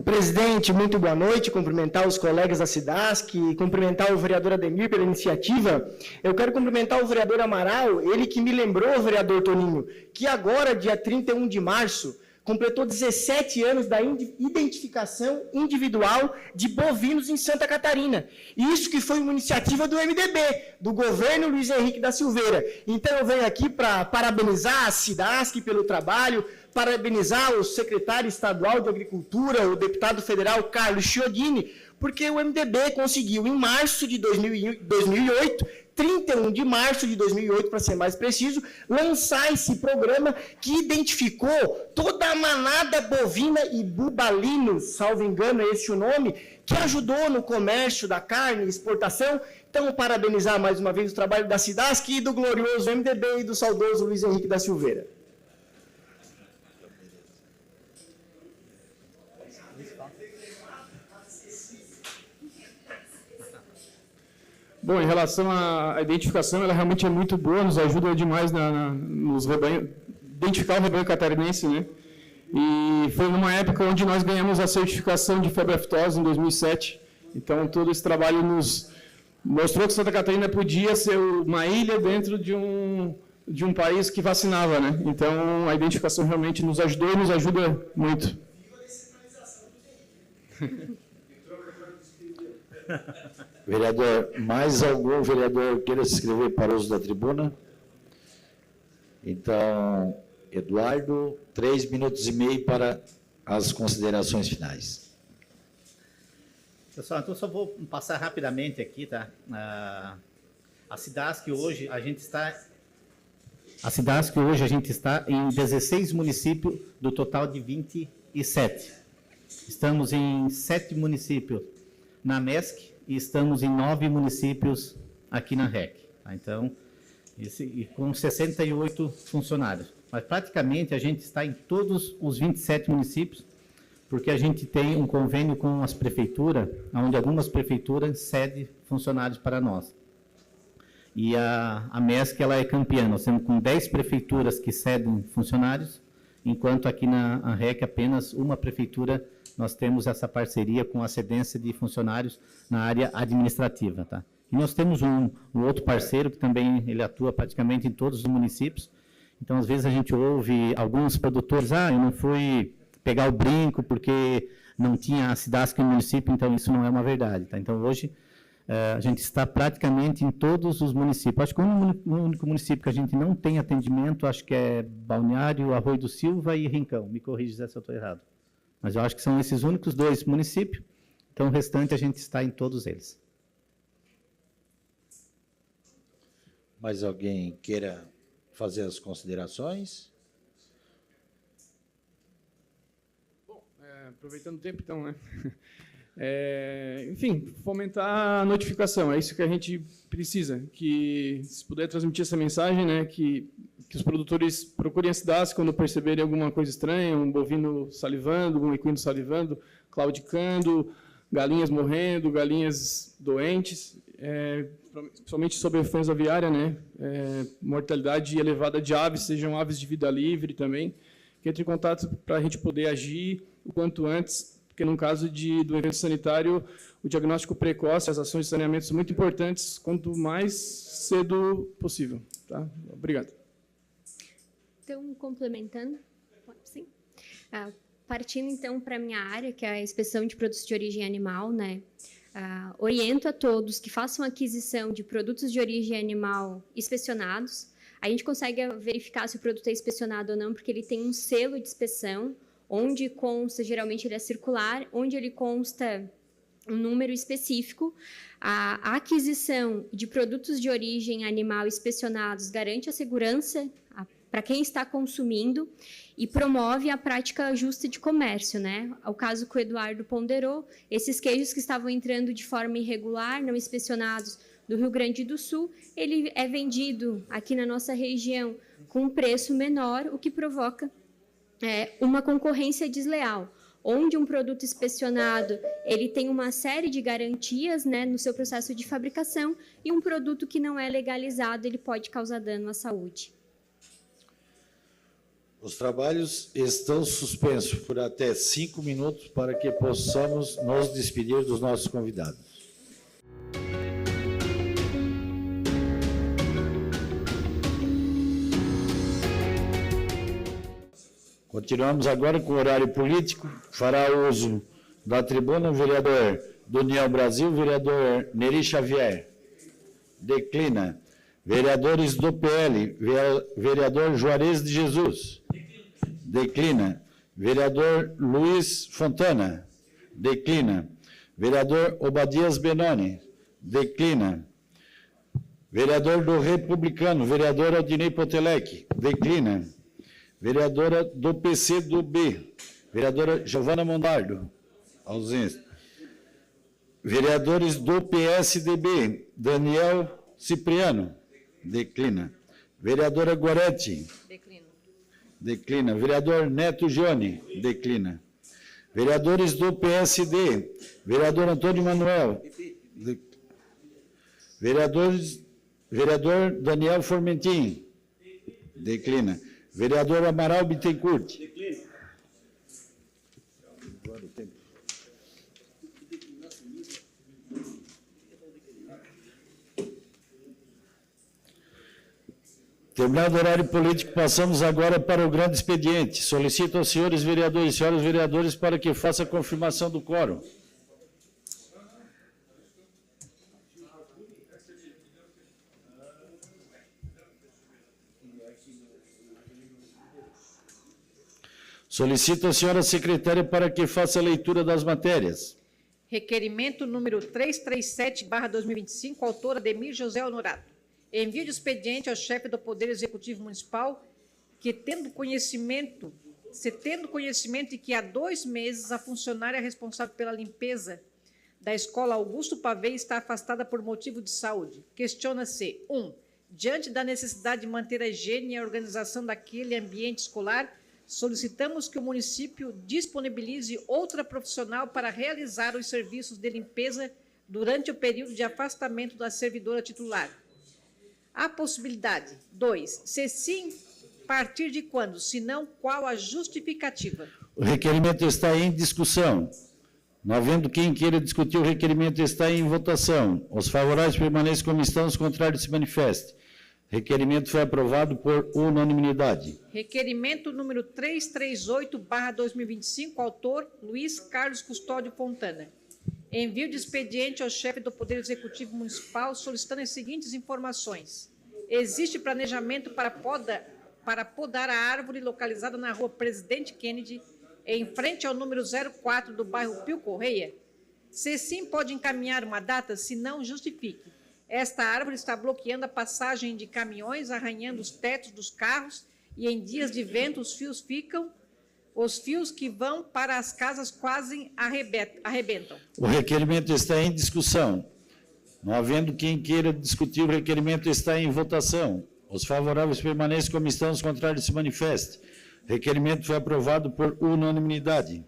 Presidente, muito boa noite, cumprimentar os colegas da Cidasc, cumprimentar o vereador Ademir pela iniciativa. Eu quero cumprimentar o vereador Amaral, ele que me lembrou, vereador Toninho, que agora, dia 31 de março, completou 17 anos da identificação individual de bovinos em Santa Catarina. Isso que foi uma iniciativa do MDB, do governo Luiz Henrique da Silveira. Então eu venho aqui para parabenizar a Cidasc pelo trabalho, parabenizar o secretário estadual de Agricultura, o deputado federal Carlos Chiodini, porque o MDB conseguiu, em março de 2008, 31 de março de 2008, para ser mais preciso, lançar esse programa que identificou toda a manada bovina e bubalinos, salvo engano é esse o nome, que ajudou no comércio da carne, exportação. Então, parabenizar mais uma vez o trabalho da Cidasc e do glorioso MDB e do saudoso Luiz Henrique da Silveira. Bom, em relação à identificação, ela realmente é muito boa, nos ajuda demais nos rebanhos, identificar o rebanho catarinense, né? E foi numa época onde nós ganhamos a certificação de febre aftosa, em 2007. Então, todo esse trabalho nos mostrou que Santa Catarina podia ser uma ilha dentro de um país que vacinava, né? Então, a identificação realmente nos ajudou e nos ajuda muito. Vereador, mais algum vereador queira se inscrever para o uso da tribuna? Então, Eduardo, 3 minutos e meio para as considerações finais. Pessoal, então só vou passar rapidamente aqui, tá? A SIDASC hoje a gente está em 16 municípios do total de 27. Estamos em 7 municípios na MESC e estamos em 9 municípios aqui na REC. Tá? Então, e com 68 funcionários. Mas praticamente a gente está em todos os 27 municípios, porque a gente tem um convênio com as prefeituras, onde algumas prefeituras cedem funcionários para nós. E a MESC ela é campeã, nós temos com 10 prefeituras que cedem funcionários, enquanto aqui na REC apenas uma prefeitura nós temos essa parceria com a cedência de funcionários na área administrativa. Tá? E nós temos um outro parceiro que também ele atua praticamente em todos os municípios. Então, às vezes a gente ouve alguns produtores, eu não fui pegar o brinco porque não tinha a SIDASC no município, então isso não é uma verdade. Tá? Então, hoje, a gente está praticamente em todos os municípios. Acho que o único município que a gente não tem atendimento, acho que é Balneário, Arroio do Silva e Rincão. Me corrija se eu estou errado. Mas eu acho que são esses únicos 2 municípios, então o restante a gente está em todos eles. Mais alguém queira fazer as considerações? Bom, aproveitando o tempo, então, né? Enfim, fomentar a notificação, é isso que a gente precisa, que se puder transmitir essa mensagem, né, que os produtores procurem a SIDASC quando perceberem alguma coisa estranha, um bovino salivando, um equino salivando, claudicando, galinhas morrendo, galinhas doentes, principalmente sobre influenza aviária, né, mortalidade elevada de aves, sejam aves de vida livre também, que entre em contato para a gente poder agir o quanto antes, porque no caso do evento sanitário, o diagnóstico precoce, as ações de saneamento são muito importantes, quanto mais cedo possível. Tá? Obrigado. Então, complementando, sim. Partindo, então, para a minha área, que é a inspeção de produtos de origem animal, né? Oriento a todos que façam aquisição de produtos de origem animal inspecionados. A gente consegue verificar se o produto é inspecionado ou não, porque ele tem um selo de inspeção, onde consta, geralmente ele é circular, onde ele consta um número específico. A aquisição de produtos de origem animal inspecionados garante a segurança para quem está consumindo e promove a prática justa de comércio, né? O caso que o Eduardo ponderou, esses queijos que estavam entrando de forma irregular, não inspecionados, do Rio Grande do Sul, ele é vendido aqui na nossa região com um preço menor, o que provoca uma concorrência desleal, onde um produto inspecionado ele tem uma série de garantias, né, no seu processo de fabricação, e um produto que não é legalizado ele pode causar dano à saúde. Os trabalhos estão suspensos por até 5 minutos para que possamos nos despedir dos nossos convidados. Continuamos agora com o horário político. Fará uso da tribuna o vereador do União Brasil, vereador Neri Xavier. Declina. Vereadores do PL, vereador Juarez de Jesus. Declina. Vereador Luiz Fontana. Declina. Vereador Obadias Benoni. Declina. Vereador do Republicano, vereador Aldinei Potelec. Declina. Vereadora do PCdoB, vereadora Giovana Mondardo, ausência. Vereadores do PSDB, Daniel Cipriano, declina. Vereadora Goretti, declina. Vereador Neto Gione, declina. Vereadores do PSD, vereador Antônio Manuel, Vereador Daniel Formentin. Declina. Vereador Amaral Bittencourt. Terminado o horário político, passamos agora para o grande expediente. Solicito aos senhores vereadores e senhoras vereadores para que faça a confirmação do quórum. Solicito a senhora secretária para que faça a leitura das matérias. Requerimento número 337/2025, autor Ademir José Honorato. Envio de expediente ao chefe do Poder Executivo Municipal, que tendo conhecimento de que há 2 meses a funcionária responsável pela limpeza da escola Augusto Pavei está afastada por motivo de saúde. Questiona-se: 1. Diante da necessidade de manter a higiene e a organização daquele ambiente escolar, solicitamos que o município disponibilize outra profissional para realizar os serviços de limpeza durante o período de afastamento da servidora titular. A possibilidade. 2. Se sim, a partir de quando? Se não, qual a justificativa? O requerimento está em discussão. Não havendo quem queira discutir, o requerimento está em votação. Os favoráveis permaneçam como estão, os contrários se manifestem. Requerimento foi aprovado por unanimidade. Requerimento número 338/2025, autor Luiz Carlos Custódio Fontana. Envio de expediente ao chefe do Poder Executivo Municipal solicitando as seguintes informações. Existe planejamento para podar a árvore localizada na rua Presidente Kennedy, em frente ao número 04 do bairro Pio Correia? Se sim, pode encaminhar uma data, se não, justifique. Esta árvore está bloqueando a passagem de caminhões, arranhando os tetos dos carros e em dias de vento os fios que vão para as casas quase arrebentam. O requerimento está em discussão. Não havendo quem queira discutir, o requerimento está em votação. Os favoráveis permaneçam como estão, os contrários se manifestem. Requerimento foi aprovado por unanimidade.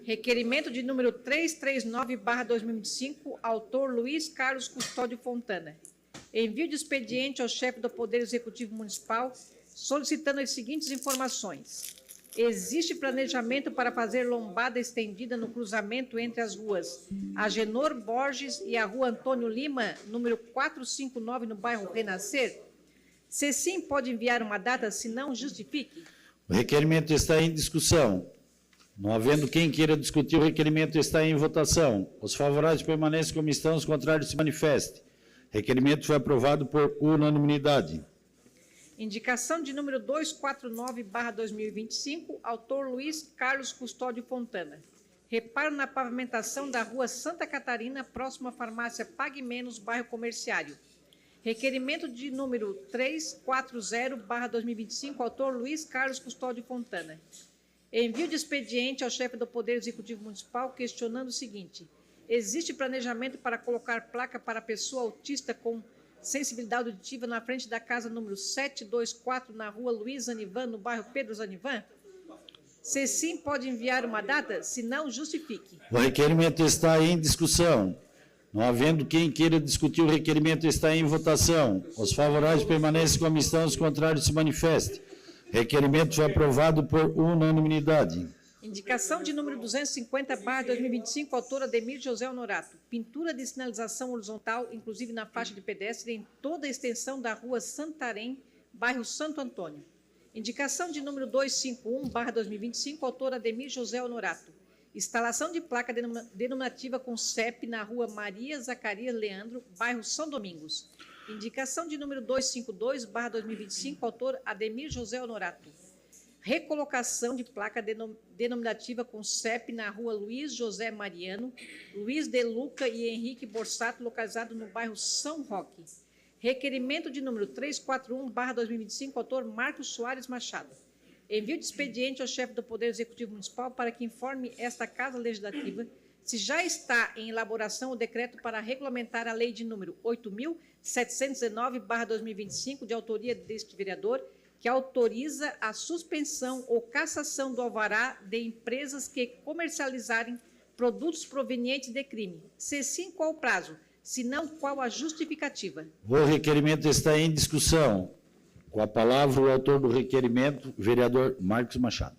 Requerimento de número 339/2025, autor Luiz Carlos Custódio Fontana. Envio de expediente ao chefe do Poder Executivo Municipal solicitando as seguintes informações. Existe planejamento para fazer lombada estendida no cruzamento entre as ruas Agenor Borges e a rua Antônio Lima, número 459, no bairro Renascer? Se sim, pode enviar uma data, se não, justifique. O requerimento está em discussão. Não havendo quem queira discutir, o requerimento está em votação. Os favoráveis permanecem como estão, os contrários se manifestem. Requerimento foi aprovado por unanimidade. Indicação de número 249/2025, autor Luiz Carlos Custódio Fontana. Reparo na pavimentação da rua Santa Catarina, próxima à farmácia Pague Menos, bairro Comerciário. Requerimento de número 340/2025, autor Luiz Carlos Custódio Fontana. Envio de expediente ao chefe do Poder Executivo Municipal questionando o seguinte: existe planejamento para colocar placa para pessoa autista com sensibilidade auditiva na frente da casa número 724, na rua Luiz Zanivan, no bairro Pedro Zanivan? Se sim, pode enviar uma data, se não, justifique. O requerimento está em discussão. Não havendo quem queira discutir, o requerimento está em votação. Os favoráveis permanecem como estão, os contrários se manifestem. Requerimento foi aprovado por unanimidade. Indicação de número 250/2025, autor Ademir José Honorato. Pintura de sinalização horizontal, inclusive na faixa de pedestre, em toda a extensão da rua Santarém, bairro Santo Antônio. Indicação de número 251/2025, autor Ademir José Honorato. Instalação de placa denominativa com CEP na rua Maria Zacarias Leandro, bairro São Domingos. Indicação de número 252/2025, autor Ademir José Honorato. Recolocação de placa denominativa com CEP na rua Luiz José Mariano, Luiz de Luca e Henrique Borsato, localizado no bairro São Roque. Requerimento de número 341/2025, autor Marcos Soares Machado. Envio de expediente ao chefe do Poder Executivo Municipal para que informe esta Casa Legislativa se já está em elaboração o decreto para regulamentar a lei de número 8.719/2025, de autoria deste vereador, que autoriza a suspensão ou cassação do alvará de empresas que comercializarem produtos provenientes de crime. Se sim, qual o prazo? Se não, qual a justificativa? O requerimento está em discussão. Com a palavra, o autor do requerimento, vereador Marcos Machado.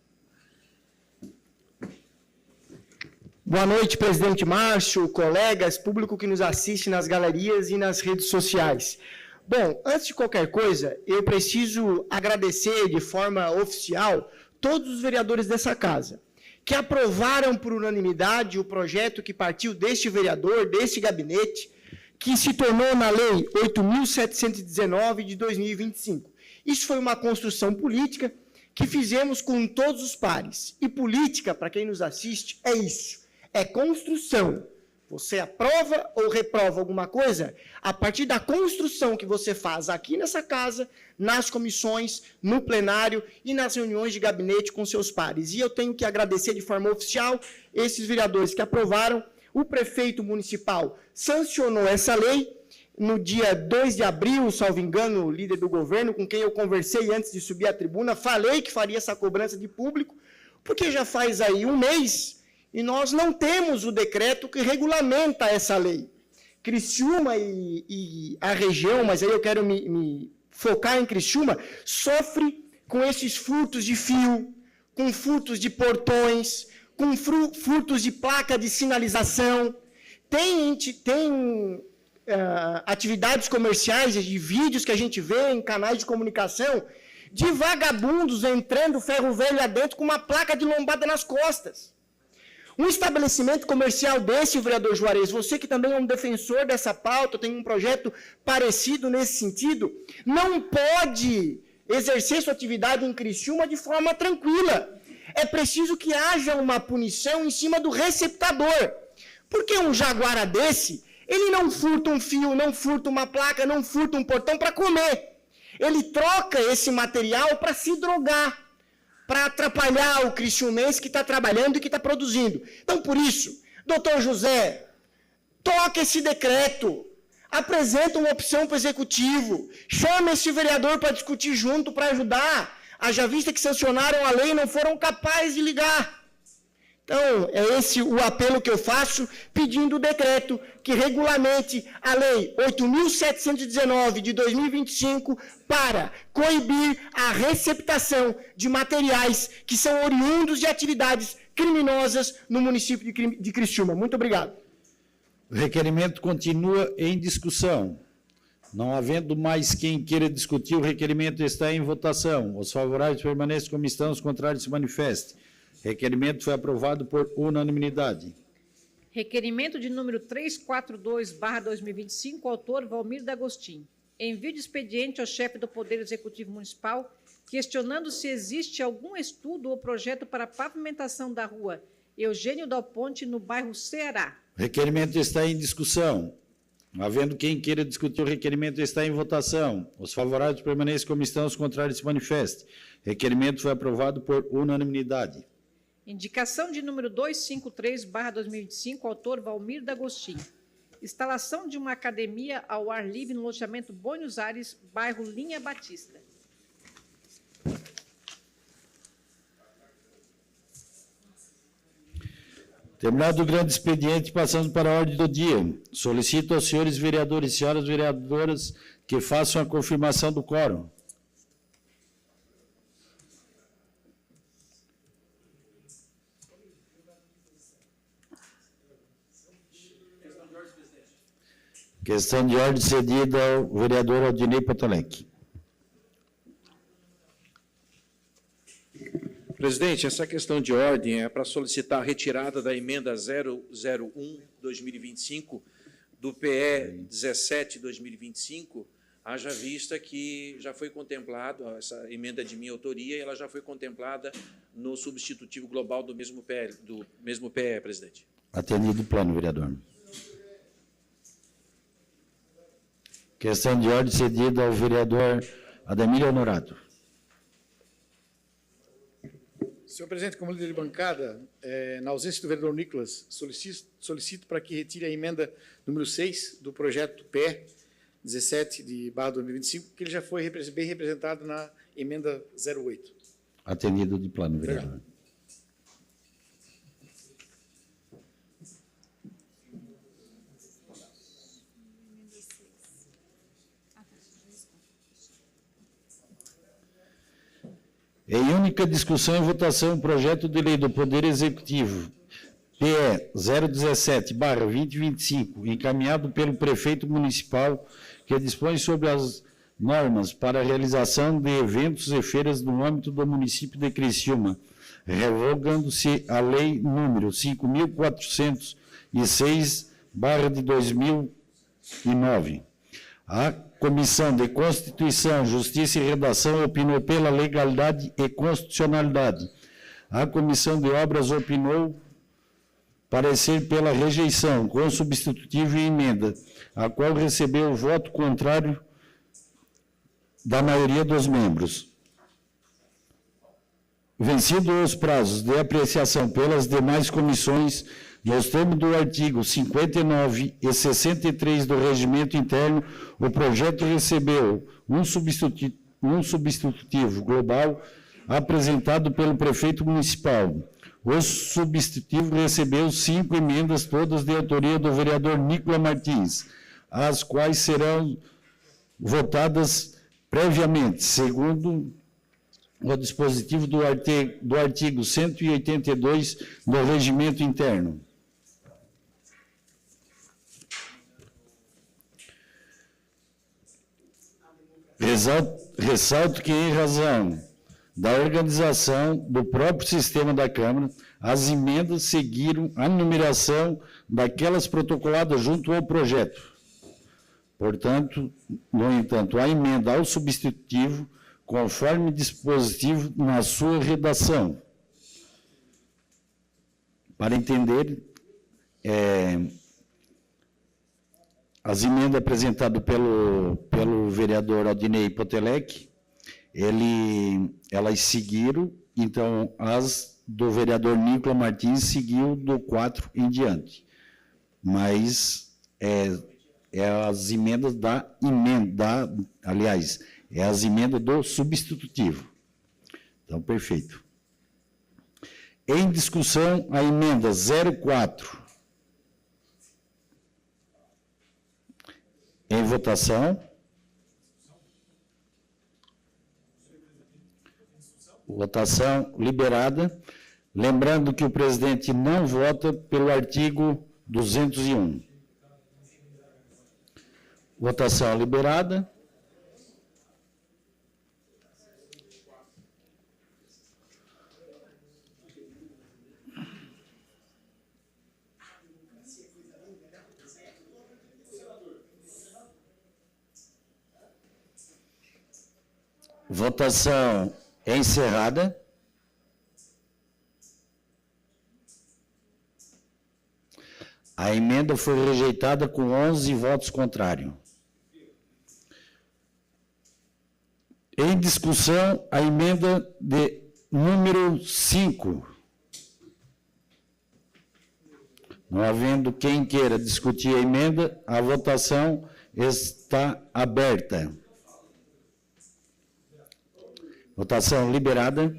Boa noite, presidente Márcio, colegas, público que nos assiste nas galerias e nas redes sociais. Bom, antes de qualquer coisa, eu preciso agradecer de forma oficial todos os vereadores dessa casa, que aprovaram por unanimidade o projeto que partiu deste vereador, deste gabinete, que se tornou na Lei 8.719 de 2025. Isso foi uma construção política que fizemos com todos os pares. E política, para quem nos assiste, é isso. É construção. Você aprova ou reprova alguma coisa a partir da construção que você faz aqui nessa casa, nas comissões, no plenário e nas reuniões de gabinete com seus pares. E eu tenho que agradecer de forma oficial esses vereadores que aprovaram. O prefeito municipal sancionou essa lei no dia 2 de abril, salvo engano, o líder do governo, com quem eu conversei antes de subir à tribuna, falei que faria essa cobrança de público, porque já faz aí um mês e nós não temos o decreto que regulamenta essa lei. Criciúma e a região, mas aí eu quero me focar em Criciúma, sofre com esses furtos de fio, com furtos de portões, com furtos de placa de sinalização. Tem atividades comerciais, de vídeos que a gente vê em canais de comunicação, de vagabundos entrando ferro velho adentro com uma placa de lombada nas costas. Um estabelecimento comercial desse, vereador Juarez, você que também é um defensor dessa pauta, tem um projeto parecido nesse sentido, não pode exercer sua atividade em Criciúma de forma tranquila. É preciso que haja uma punição em cima do receptador. Porque um jaguara desse, ele não furta um fio, não furta uma placa, não furta um portão para comer. Ele troca esse material para se drogar, para atrapalhar o criciumense que está trabalhando e que está produzindo. Então, por isso, doutor José, toque esse decreto, apresenta uma opção para o executivo, chama esse vereador para discutir junto, para ajudar. Haja vista que sancionaram a lei e não foram capazes de ligar. Então, é esse o apelo que eu faço, pedindo o decreto que regulamente a Lei 8.719 de 2025 para coibir a receptação de materiais que são oriundos de atividades criminosas no município de Criciúma. Muito obrigado. O requerimento continua em discussão. Não havendo mais quem queira discutir, o requerimento está em votação. Os favoráveis permanecem como estão, os contrários se manifestem. Requerimento foi aprovado por unanimidade. Requerimento de número 342/2025, autor Valmir D'Agostin. Envio de expediente ao chefe do Poder Executivo Municipal, questionando se existe algum estudo ou projeto para pavimentação da rua Eugênio Dal Ponte, no bairro Ceará. Requerimento está em discussão. Havendo quem queira discutir, o requerimento está em votação. Os favoráveis permanecem como estão, os contrários se manifestem. Requerimento foi aprovado por unanimidade. Indicação de número 253/2025, autor Valmir D'Agostin. Instalação de uma academia ao ar livre no loteamento Buenos Aires, bairro Linha Batista. Terminado o grande expediente, passando para a ordem do dia. Solicito aos senhores vereadores e senhoras vereadoras que façam a confirmação do quórum. Questão de ordem cedida ao vereador Aldinei Potalec. Presidente, essa questão de ordem é para solicitar a retirada da emenda 001/2025 do PE 17/2025, haja vista que já foi contemplado, essa emenda de minha autoria, ela já foi contemplada no substitutivo global do mesmo PE, presidente. Atendido o plano, vereador. Questão de ordem cedida ao vereador Ademir Honorato. Senhor presidente, como líder de bancada, na ausência do vereador Nicolas, solicito para que retire a emenda número 6 do projeto PE 17/2025, que ele já foi bem representado na emenda 08. Atendido de plano, vereador. Obrigado. Em única discussão e votação, o projeto de lei do Poder Executivo, PE 017/2025, encaminhado pelo prefeito municipal, que dispõe sobre as normas para a realização de eventos e feiras no âmbito do município de Criciúma, revogando-se a lei número 5.406/2009. A Comissão de Constituição, Justiça e Redação opinou pela legalidade e constitucionalidade. A Comissão de Obras opinou parecer pela rejeição, com substitutivo e emenda, a qual recebeu o voto contrário da maioria dos membros. Vencidos os prazos de apreciação pelas demais comissões, nos termos do artigo 59 e 63 do Regimento Interno, o projeto recebeu um substitutivo global apresentado pelo prefeito municipal. O substitutivo recebeu 5 emendas, todas de autoria do vereador Nicola Martins, as quais serão votadas previamente, segundo o dispositivo do artigo 182 do Regimento Interno. Ressalto que, em razão da organização do próprio sistema da Câmara, as emendas seguiram a numeração daquelas protocoladas junto ao projeto. Portanto, no entanto, a emenda ao substitutivo, conforme dispositivo na sua redação. Para entender, as emendas apresentadas pelo vereador Aldinei Potelec, elas seguiram, então, as do vereador Nicola Martins seguiu do 4 em diante. Mas as emendas as emendas do substitutivo. Então, perfeito. Em discussão, a emenda 04. Em votação. Votação liberada. Lembrando que o presidente não vota pelo artigo 201. Votação liberada. Votação encerrada. A emenda foi rejeitada com 11 votos contrários. Em discussão, a emenda de número 5. Não havendo quem queira discutir a emenda, a votação está aberta. Votação liberada.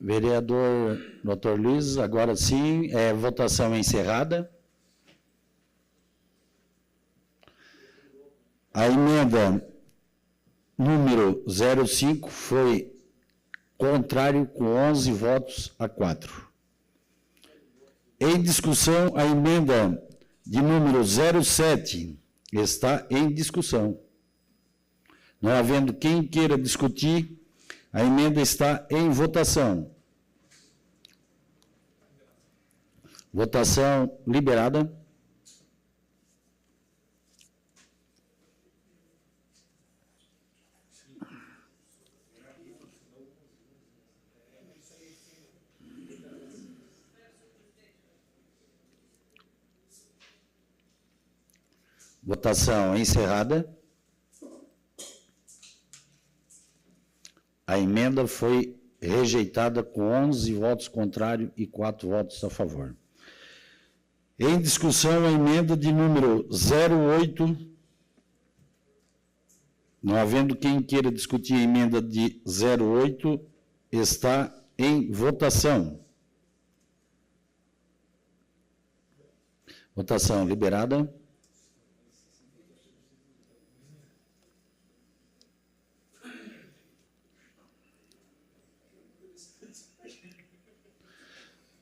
Vereador Dr. Luiz, agora sim, votação encerrada. A emenda número 05 foi contrário com 11 votos a 4. Em discussão, a emenda de número 07 está em discussão. Não havendo quem queira discutir, a emenda está em votação. Votação liberada. Votação encerrada. A emenda foi rejeitada com 11 votos contrários e 4 votos a favor. Em discussão, a emenda de número 08. Não havendo quem queira discutir a emenda de 08, está em votação. Votação liberada.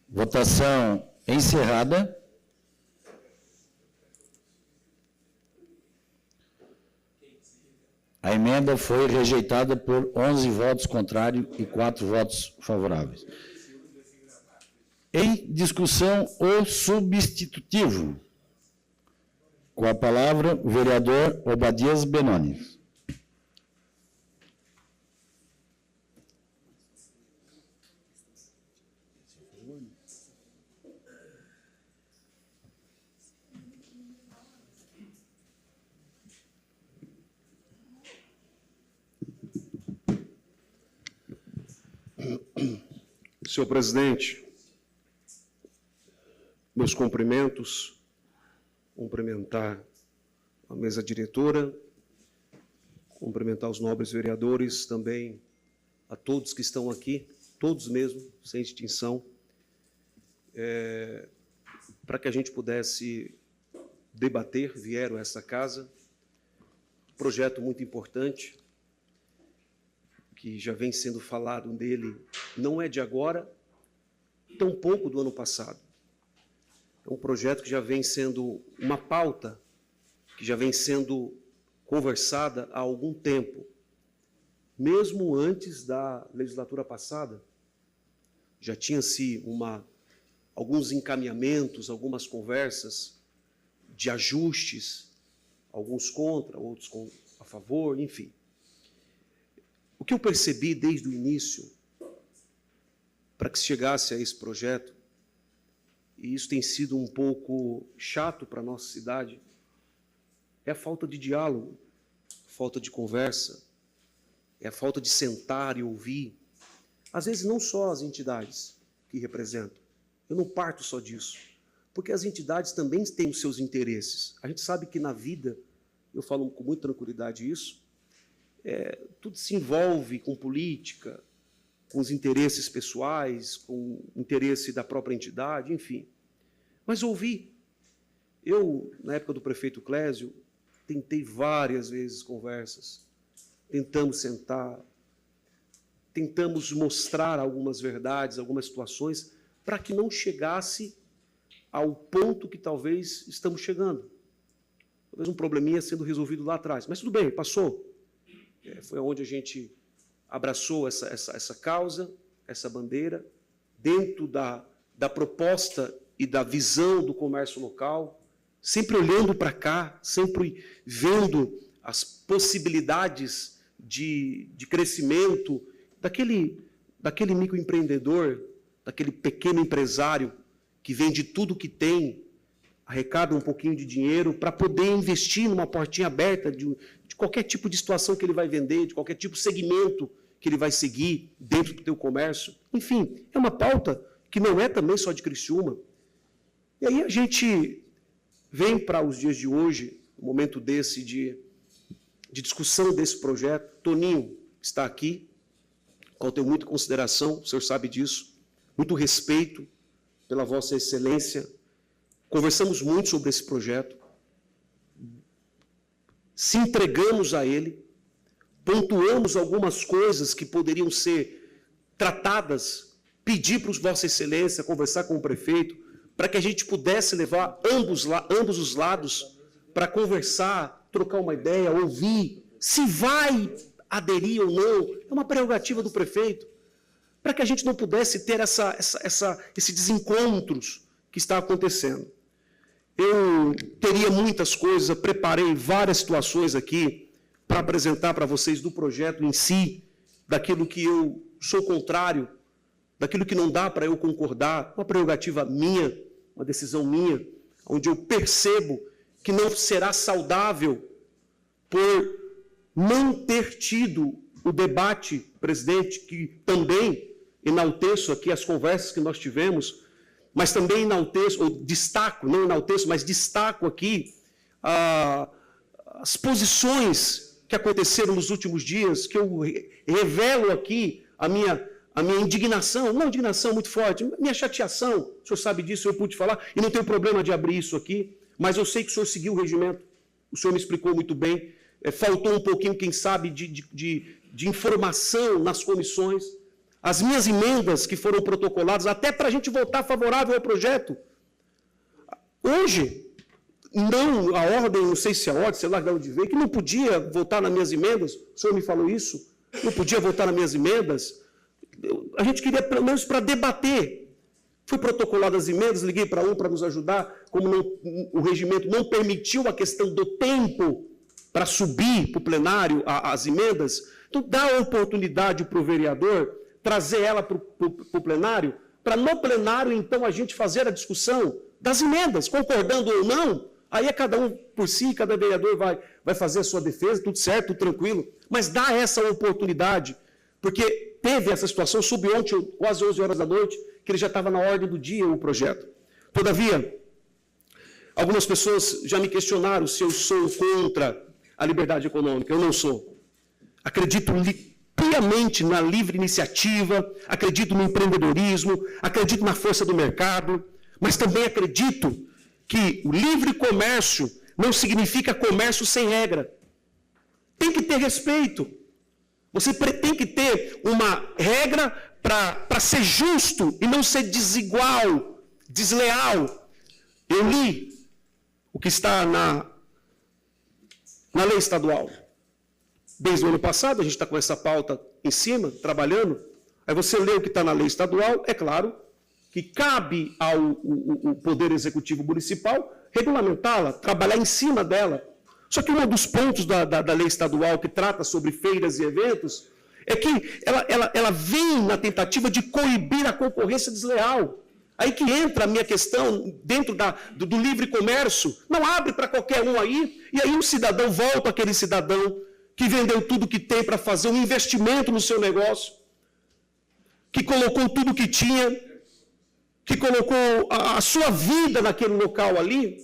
Votação encerrada. A emenda foi rejeitada por 11 votos contrários e 4 votos favoráveis. Em discussão, o substitutivo. Com a palavra, o vereador Obadias Benoni. Senhor presidente, meus cumprimentos, cumprimentar a mesa diretora, cumprimentar os nobres vereadores, também a todos que estão aqui, todos mesmo, sem distinção, para que a gente pudesse debater, vieram a essa casa, projeto muito importante, que já vem sendo falado dele, não é de agora, tampouco do ano passado. É um projeto que já vem sendo uma pauta, que já vem sendo conversada há algum tempo. Mesmo antes da legislatura passada, já tinha-se alguns encaminhamentos, algumas conversas de ajustes, alguns contra, outros a favor, enfim. O que eu percebi desde o início, para que se chegasse a esse projeto, e isso tem sido um pouco chato para a nossa cidade, é a falta de diálogo, a falta de conversa, é a falta de sentar e ouvir. Às vezes não só as entidades que representam, eu não parto só disso, porque as entidades também têm os seus interesses. A gente sabe que na vida, eu falo com muita tranquilidade isso, tudo se envolve com política, com os interesses pessoais, com o interesse da própria entidade, enfim. Mas ouvi. Eu, na época do prefeito Clésio, tentei várias vezes conversas, tentamos sentar, tentamos mostrar algumas verdades, algumas situações, para que não chegasse ao ponto que talvez estamos chegando. Talvez um probleminha sendo resolvido lá atrás. Mas tudo bem, passou. Foi onde a gente abraçou essa causa, essa bandeira, dentro da proposta e da visão do comércio local, sempre olhando para cá, sempre vendo as possibilidades de crescimento daquele microempreendedor, daquele pequeno empresário que vende tudo que tem, arrecada um pouquinho de dinheiro para poder investir numa portinha aberta de qualquer tipo de situação que ele vai vender, de qualquer tipo de segmento que ele vai seguir dentro do teu comércio. Enfim, é uma pauta que não é também só de Criciúma. E aí a gente vem para os dias de hoje, um momento desse de discussão desse projeto. Toninho está aqui, qual tenho muita consideração, o senhor sabe disso, muito respeito pela vossa excelência. Conversamos muito sobre esse projeto, se entregamos a ele, pontuamos algumas coisas que poderiam ser tratadas, pedir para Vossa Excelência, conversar com o prefeito, para que a gente pudesse levar ambos os lados para conversar, trocar uma ideia, ouvir, se vai aderir ou não, é uma prerrogativa do prefeito, para que a gente não pudesse ter esses desencontros que está acontecendo. Eu teria muitas coisas, preparei várias situações aqui para apresentar para vocês do projeto em si, daquilo que eu sou contrário, daquilo que não dá para eu concordar, uma prerrogativa minha, uma decisão minha, onde eu percebo que não será saudável por não ter tido o debate, presidente, que também enalteço aqui as conversas que nós tivemos, mas também enalteço, ou destaco, não enalteço, mas destaco aqui as posições que aconteceram nos últimos dias, que eu revelo aqui a minha indignação, não indignação muito forte, minha chateação, o senhor sabe disso, eu pude falar, e não tenho problema de abrir isso aqui, mas eu sei que o senhor seguiu o regimento, o senhor me explicou muito bem, faltou um pouquinho, quem sabe, de informação nas comissões, as minhas emendas que foram protocoladas, até para a gente votar favorável ao projeto. Hoje, não, a ordem, não sei se a ordem, sei lá de onde veio, que não podia votar nas minhas emendas, o senhor me falou isso, não podia votar nas minhas emendas, a gente queria, pelo menos, para debater. Fui protocolado as emendas, liguei para um para nos ajudar, como o regimento não permitiu a questão do tempo para subir para o plenário as emendas, então dá a oportunidade para o vereador trazer ela para o plenário, para no plenário, então, a gente fazer a discussão das emendas, concordando ou não, aí é cada um por si, cada vereador vai fazer a sua defesa, tudo certo, tudo tranquilo, mas dá essa oportunidade, porque teve essa situação, subiu ontem, quase 11 horas da noite, que ele já estava na ordem do dia, o projeto. Todavia, algumas pessoas já me questionaram se eu sou contra a liberdade econômica. Eu não sou. Acredito piamente na livre iniciativa, acredito no empreendedorismo, acredito na força do mercado, mas também acredito que o livre comércio não significa comércio sem regra. Tem que ter respeito. Você tem que ter uma regra para ser justo e não ser desigual, desleal. Eu li o que está na lei estadual. Desde o ano passado, a gente está com essa pauta em cima, trabalhando. Aí você lê o que está na lei estadual, é claro que cabe ao Poder Executivo Municipal regulamentá-la, trabalhar em cima dela. Só que um dos pontos da lei estadual que trata sobre feiras e eventos é que ela vem na tentativa de coibir a concorrência desleal. Aí que entra a minha questão dentro do livre comércio. Não abre para qualquer um aí, e aí o cidadão volta aquele cidadão que vendeu tudo que tem para fazer um investimento no seu negócio, que colocou tudo que tinha, que colocou a sua vida naquele local ali,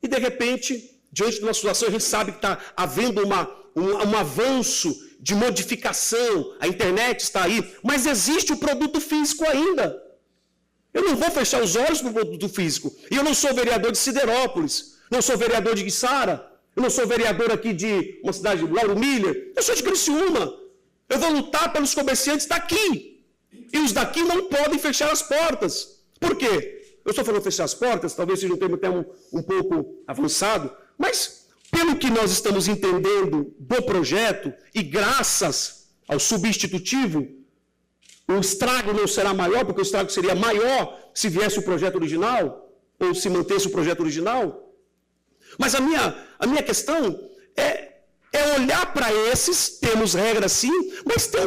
e de repente, diante de uma situação, a gente sabe que está havendo um avanço de modificação, a internet está aí, mas existe o produto físico ainda. Eu não vou fechar os olhos para o produto físico. E eu não sou vereador de Siderópolis, não sou vereador de Guiçara, eu não sou vereador aqui de uma cidade de Lauro Miller, eu sou de Criciúma. Eu vou lutar pelos comerciantes daqui. E os daqui não podem fechar as portas. Por quê? Eu estou falando fechar as portas, talvez seja um termo até um pouco avançado, mas pelo que nós estamos entendendo do projeto, e graças ao substitutivo, o estrago não será maior, porque o estrago seria maior se viesse o projeto original, ou se mantesse o projeto original. Mas a minha questão é olhar para esses, temos regras sim, mas tem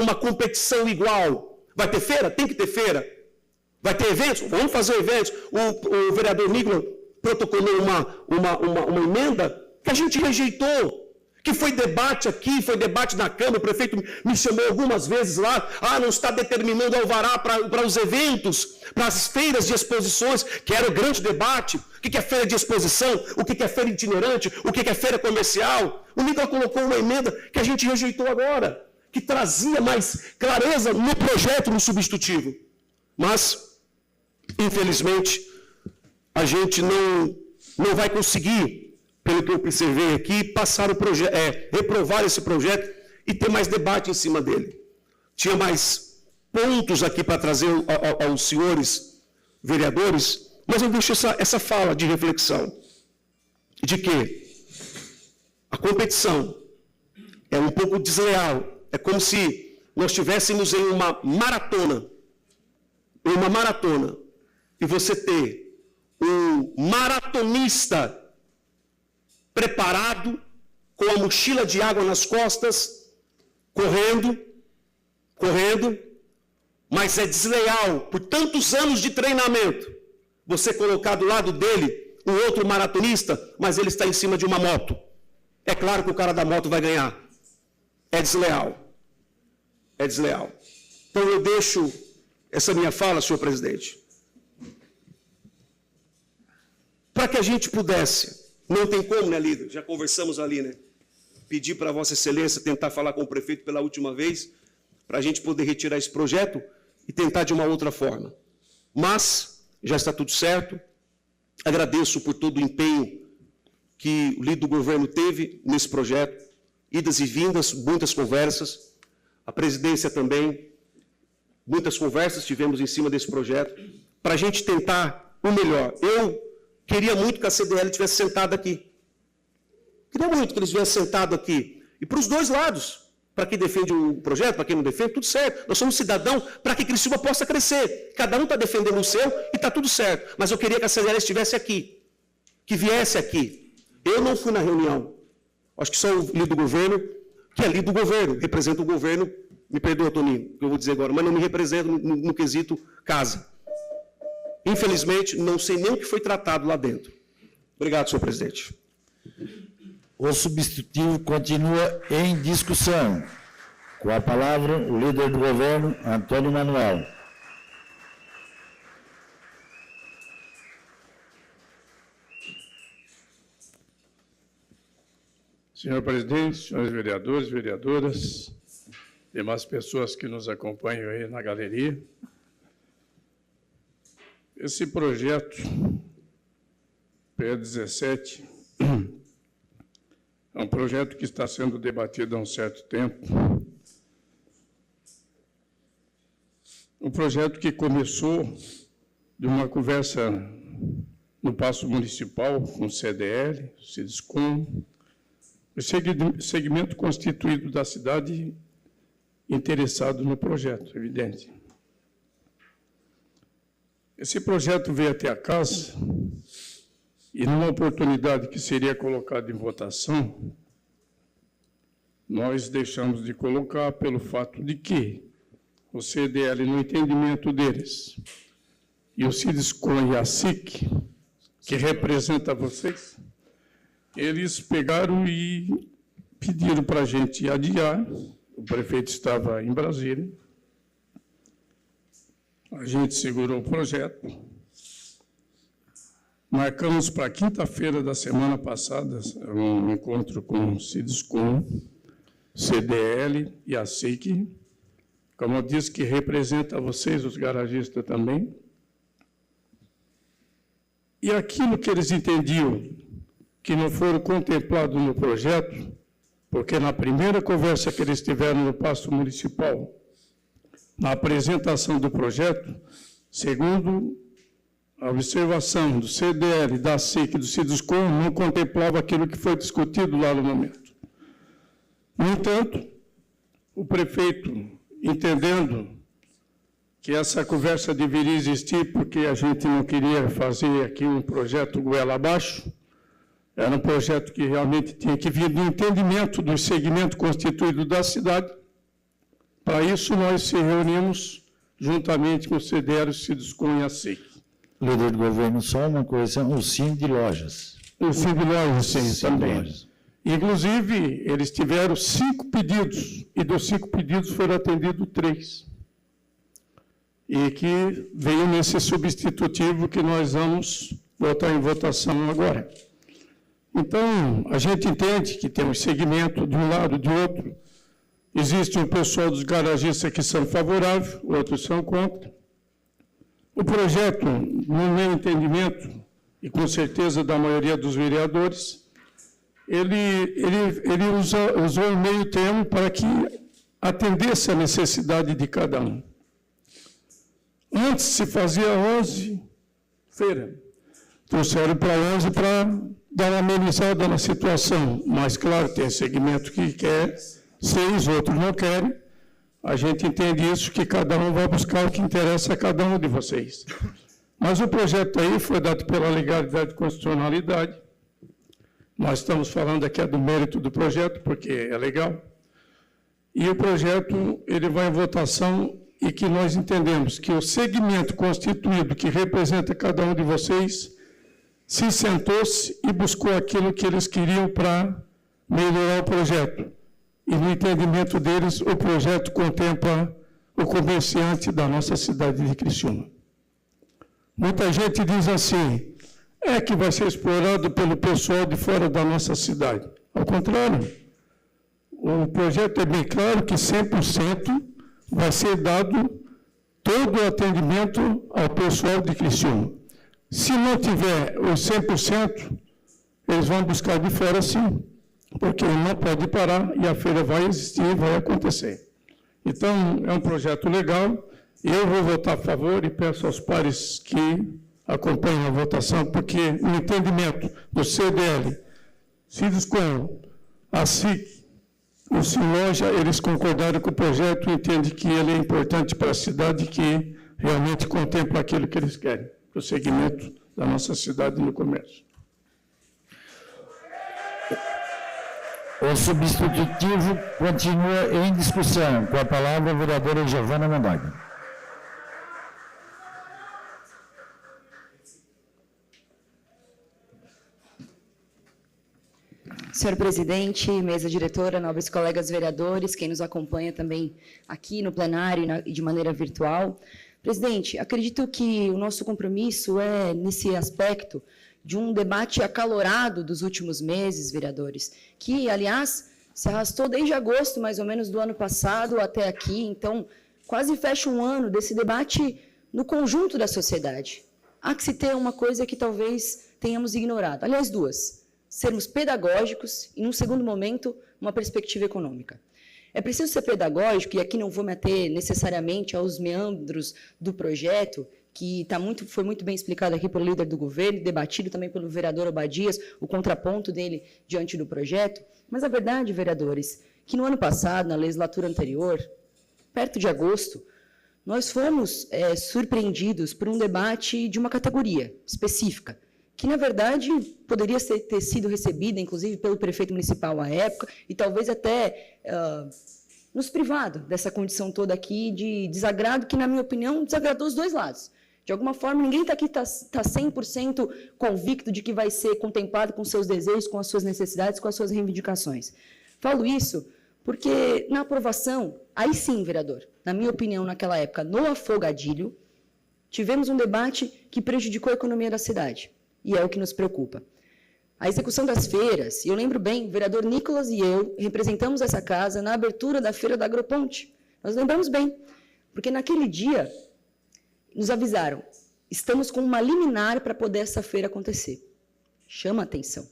uma competição igual. Vai ter feira? Tem que ter feira. Vai ter eventos? Vamos fazer eventos. O vereador Nicolas protocolou uma emenda que a gente rejeitou, que foi debate aqui, foi debate na Câmara, o prefeito me chamou algumas vezes lá, não está determinando alvará para os eventos, para as feiras de exposições, que era o grande debate, o que é feira de exposição, o que é feira itinerante, o que é feira comercial. O Nicolas colocou uma emenda que a gente rejeitou agora, que trazia mais clareza no projeto, no substitutivo. Mas, infelizmente, a gente não vai conseguir, pelo que eu observei aqui, passar o projeto, reprovar esse projeto e ter mais debate em cima dele. Tinha mais pontos aqui para trazer aos senhores vereadores, mas eu deixo essa fala de reflexão, de que a competição é um pouco desleal, é como se nós estivéssemos em uma maratona, e você ter um maratonista preparado, com a mochila de água nas costas, correndo, mas é desleal, por tantos anos de treinamento, você colocar do lado dele um outro maratonista, mas ele está em cima de uma moto. É claro que o cara da moto vai ganhar. É desleal. Então eu deixo essa minha fala, senhor presidente, para que a gente pudesse, não tem como, né, líder? Já conversamos ali, né? Pedir para Vossa Excelência tentar falar com o prefeito pela última vez, para a gente poder retirar esse projeto e tentar de uma outra forma. Mas já está tudo certo. Agradeço por todo o empenho que o líder do governo teve nesse projeto, idas e vindas, muitas conversas. A presidência também, muitas conversas tivemos em cima desse projeto, para a gente tentar o melhor. Eu queria muito que a CDL tivesse sentada aqui. Queria muito que eles tivessem sentado aqui. E para os dois lados. Para quem defende o projeto, para quem não defende, tudo certo. Nós somos cidadãos para que Criciúma possa crescer. Cada um está defendendo o seu e está tudo certo. Mas eu queria que a CDL estivesse aqui. Que viesse aqui. Eu não fui na reunião. Acho que só o líder do governo, que é líder do governo, representa o governo. Me perdoa, Toninho, que eu vou dizer agora, mas não me representa no quesito casa. Infelizmente, não sei nem o que foi tratado lá dentro. Obrigado, senhor presidente. O substitutivo continua em discussão. Com a palavra, o líder do governo, Antônio Manuel. Senhor presidente, senhores vereadores, vereadoras, demais pessoas que nos acompanham aí na galeria, esse projeto PE17 é um projeto que está sendo debatido há um certo tempo. Um projeto que começou de uma conversa no Paço Municipal com o CDL, o Cidescom, o segmento constituído da cidade interessado no projeto, evidente. Esse projeto veio até a casa e, numa oportunidade que seria colocada em votação, nós deixamos de colocar pelo fato de que o CDL, no entendimento deles, e o Cidescom e a SIC, que representa vocês, eles pegaram e pediram para a gente adiar. O prefeito estava em Brasília. A gente segurou o projeto. Marcamos para quinta-feira da semana passada um encontro com o Cidescom, CDL e a SIC, como eu disse, que representa vocês, os garagistas também. E aquilo que eles entendiam que não foram contemplados no projeto, porque na primeira conversa que eles tiveram no Paço Municipal, na apresentação do projeto, segundo a observação do CDL, da SIC e do Cidescom, não contemplava aquilo que foi discutido lá no momento. No entanto, o prefeito, entendendo que essa conversa deveria existir porque a gente não queria fazer aqui um projeto goela abaixo, era um projeto que realmente tinha que vir do entendimento do segmento constituído da cidade. Para isso, nós se reunimos juntamente com o CDL, o Cidescom e a SIC. Líder do governo, só uma coisa, o Sim de Lojas. O Sim de Lojas, sim, também. Inclusive, eles tiveram 5 pedidos, e dos 5 pedidos foram atendidos 3. E que veio nesse substitutivo que nós vamos botar em votação agora. Então, a gente entende que tem um segmento de um lado e de outro. Existe um pessoal dos garagistas que são favoráveis, outros são contra. O projeto, no meu entendimento, e com certeza da maioria dos vereadores, ele usou um meio termo para que atendesse a necessidade de cada um. Antes se fazia 11 feiras. Trouxeram para 11 para dar uma amenizada na situação. Mas, claro, tem segmento que quer 6, outros não querem. A gente entende isso, que cada um vai buscar o que interessa a cada um de vocês. Mas o projeto aí foi dado pela legalidade e constitucionalidade. Nós estamos falando aqui do mérito do projeto, porque é legal. E o projeto, ele vai em votação e que nós entendemos que o segmento constituído que representa cada um de vocês se sentou-se e buscou aquilo que eles queriam para melhorar o projeto. E no entendimento deles, o projeto contempla o comerciante da nossa cidade de Criciúma. Muita gente diz assim, é que vai ser explorado pelo pessoal de fora da nossa cidade. Ao contrário, o projeto é bem claro que 100% vai ser dado todo o atendimento ao pessoal de Criciúma. Se não tiver os 100%, eles vão buscar de fora sim, porque não pode parar e a feira vai existir, vai acontecer. Então, é um projeto legal, eu vou votar a favor e peço aos pares que acompanhem a votação, porque o entendimento do CDL, Cídios Coelho, a SIC, o Siloja, eles concordaram com o projeto e entendem que ele é importante para a cidade, que realmente contempla aquilo que eles querem, para o segmento da nossa cidade no comércio. O substitutivo continua em discussão. Com a palavra, a vereadora Giovana Mondaga. Senhor presidente, mesa diretora, nobres colegas vereadores, quem nos acompanha também aqui no plenário e de maneira virtual. Presidente, acredito que o nosso compromisso é, nesse aspecto, de um debate acalorado dos últimos meses, vereadores, que, aliás, se arrastou desde agosto, mais ou menos, do ano passado até aqui, então, quase fecha um ano desse debate no conjunto da sociedade. Há que se ter uma coisa que talvez tenhamos ignorado, aliás, duas: sermos pedagógicos e, num segundo momento, uma perspectiva econômica. É preciso ser pedagógico, e aqui não vou me ater necessariamente aos meandros do projeto, que foi muito bem explicado aqui pelo líder do governo, debatido também pelo vereador Obadias, o contraponto dele diante do projeto. Mas a verdade, vereadores, que no ano passado, na legislatura anterior, perto de agosto, nós fomos surpreendidos por um debate de uma categoria específica, que, na verdade, poderia ter sido recebida, inclusive, pelo prefeito municipal à época, e talvez até nos privado dessa condição toda aqui de desagrado, que, na minha opinião, desagradou os dois lados. De alguma forma, ninguém aqui está 100% convicto de que vai ser contemplado com seus desejos, com as suas necessidades, com as suas reivindicações. Falo isso porque, na aprovação, aí sim, vereador, na minha opinião, naquela época, no afogadilho, tivemos um debate que prejudicou a economia da cidade. E é o que nos preocupa. A execução das feiras, e eu lembro bem, o vereador Nicolas e eu representamos essa casa na abertura da Feira da Agroponte. Nós lembramos bem, porque naquele dia nos avisaram, estamos com uma liminar para poder essa feira acontecer. Chama a atenção.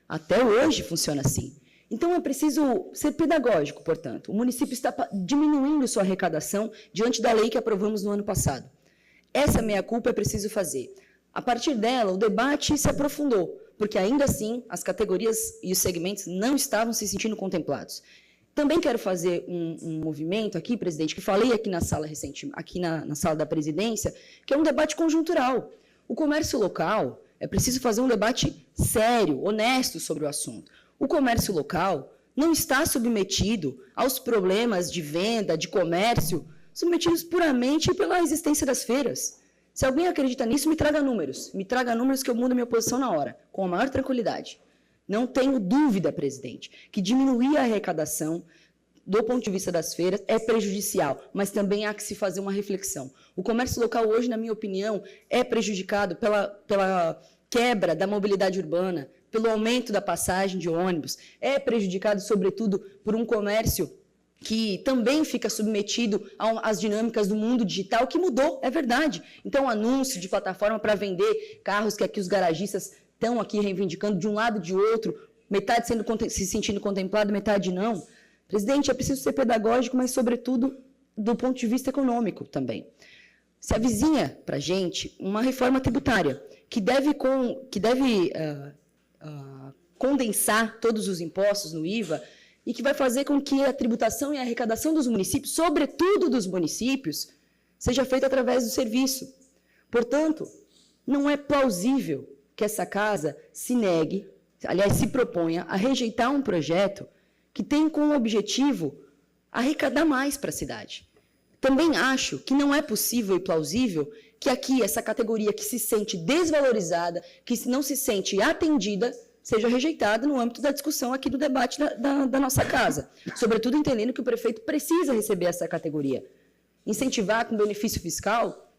Até hoje funciona assim. Então, é preciso ser pedagógico, portanto. O município está diminuindo sua arrecadação diante da lei que aprovamos no ano passado. Essa meia-culpa é preciso fazer. A partir dela, o debate se aprofundou, porque ainda assim as categorias e os segmentos não estavam se sentindo contemplados. Também quero fazer um movimento aqui, presidente, que falei aqui na sala recente, aqui na sala da presidência, que é um debate conjuntural. O comércio local, é preciso fazer um debate sério, honesto sobre o assunto. O comércio local não está submetido aos problemas de venda, de comércio, submetidos puramente pela existência das feiras. Se alguém acredita nisso, me traga números que eu mudo a minha posição na hora, com a maior tranquilidade. Não tenho dúvida, presidente, que diminuir a arrecadação do ponto de vista das feiras é prejudicial, mas também há que se fazer uma reflexão. O comércio local hoje, na minha opinião, é prejudicado pela quebra da mobilidade urbana, pelo aumento da passagem de ônibus, é prejudicado, sobretudo, por um comércio que também fica submetido às dinâmicas do mundo digital, que mudou, é verdade. Então, anúncio de plataforma para vender carros que aqui os garagistas estão aqui reivindicando de um lado e de outro, metade se sentindo contemplado, metade não. Presidente, é preciso ser pedagógico, mas, sobretudo, do ponto de vista econômico também. Se avizinha para a gente uma reforma tributária que deve condensar todos os impostos no IVA e que vai fazer com que a tributação e a arrecadação dos municípios, sobretudo dos municípios, seja feita através do serviço. Portanto, não é plausível que essa casa se negue, aliás, se proponha a rejeitar um projeto que tem como objetivo arrecadar mais para a cidade. Também acho que não é possível e plausível que aqui essa categoria que se sente desvalorizada, que não se sente atendida, seja rejeitada no âmbito da discussão aqui do debate da nossa casa. Sobretudo entendendo que o prefeito precisa receber essa categoria. Incentivar com benefício fiscal,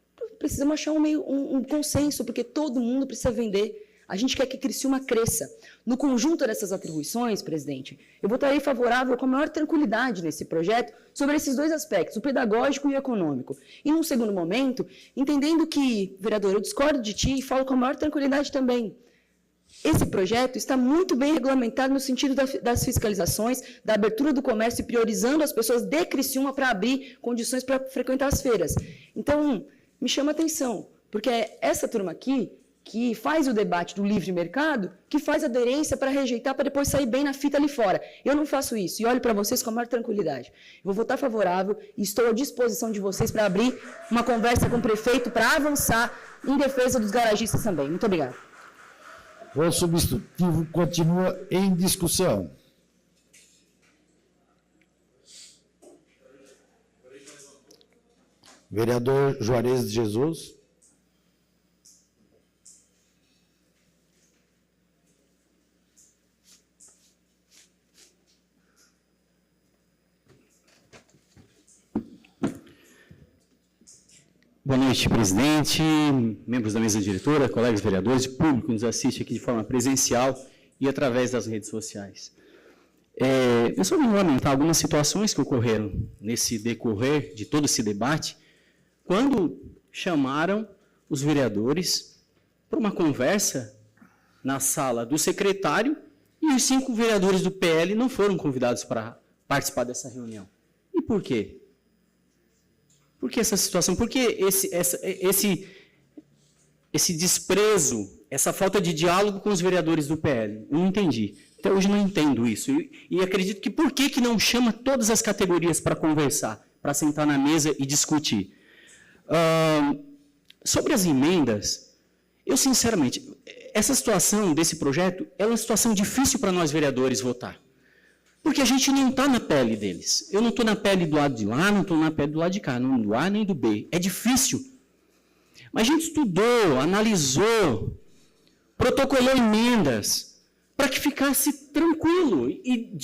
precisamos achar um consenso, porque todo mundo precisa vender. A gente quer que Criciúma cresça. No conjunto dessas atribuições, presidente, eu votarei favorável com a maior tranquilidade nesse projeto sobre esses dois aspectos, o pedagógico e o econômico. E, num segundo momento, entendendo que, vereador, eu discordo de ti e falo com a maior tranquilidade também. Esse projeto está muito bem regulamentado no sentido das fiscalizações, da abertura do comércio e priorizando as pessoas de Criciúma para abrir condições para frequentar as feiras. Então, me chama a atenção, porque é essa turma aqui que faz o debate do livre mercado, que faz aderência para rejeitar, para depois sair bem na fita ali fora. Eu não faço isso e olho para vocês com a maior tranquilidade. Eu vou votar favorável e estou à disposição de vocês para abrir uma conversa com o prefeito para avançar em defesa dos garagistas também. Muito obrigada. O substitutivo continua em discussão. Vereador Juarez de Jesus. Boa noite, presidente, membros da mesa diretora, colegas vereadores e público que nos assiste aqui de forma presencial e através das redes sociais. Eu só vou lamentar algumas situações que ocorreram nesse decorrer de todo esse debate, quando chamaram os vereadores para uma conversa na sala do secretário e os 5 vereadores do PL não foram convidados para participar dessa reunião. E por quê? Por que essa situação? Por que esse desprezo, essa falta de diálogo com os vereadores do PL? Eu não entendi. Até hoje não entendo isso. E acredito que por que não chama todas as categorias para conversar, para sentar na mesa e discutir? Sobre as emendas, eu sinceramente, essa situação desse projeto é uma situação difícil para nós vereadores votar. Porque a gente não está na pele deles. Eu não estou na pele do lado de lá, não estou na pele do lado de cá, não do A nem do B. É difícil. Mas a gente estudou, analisou, protocolou emendas para que ficasse tranquilo. E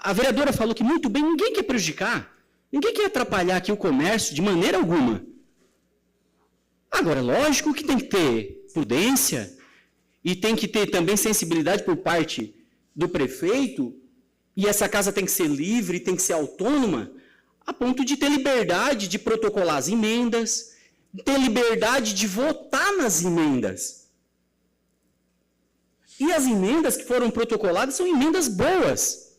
a vereadora falou que muito bem, ninguém quer prejudicar, ninguém quer atrapalhar aqui o comércio de maneira alguma. Agora, lógico que tem que ter prudência e tem que ter também sensibilidade por parte do prefeito. E essa casa tem que ser livre, tem que ser autônoma, a ponto de ter liberdade de protocolar as emendas, ter liberdade de votar nas emendas. E as emendas que foram protocoladas são emendas boas.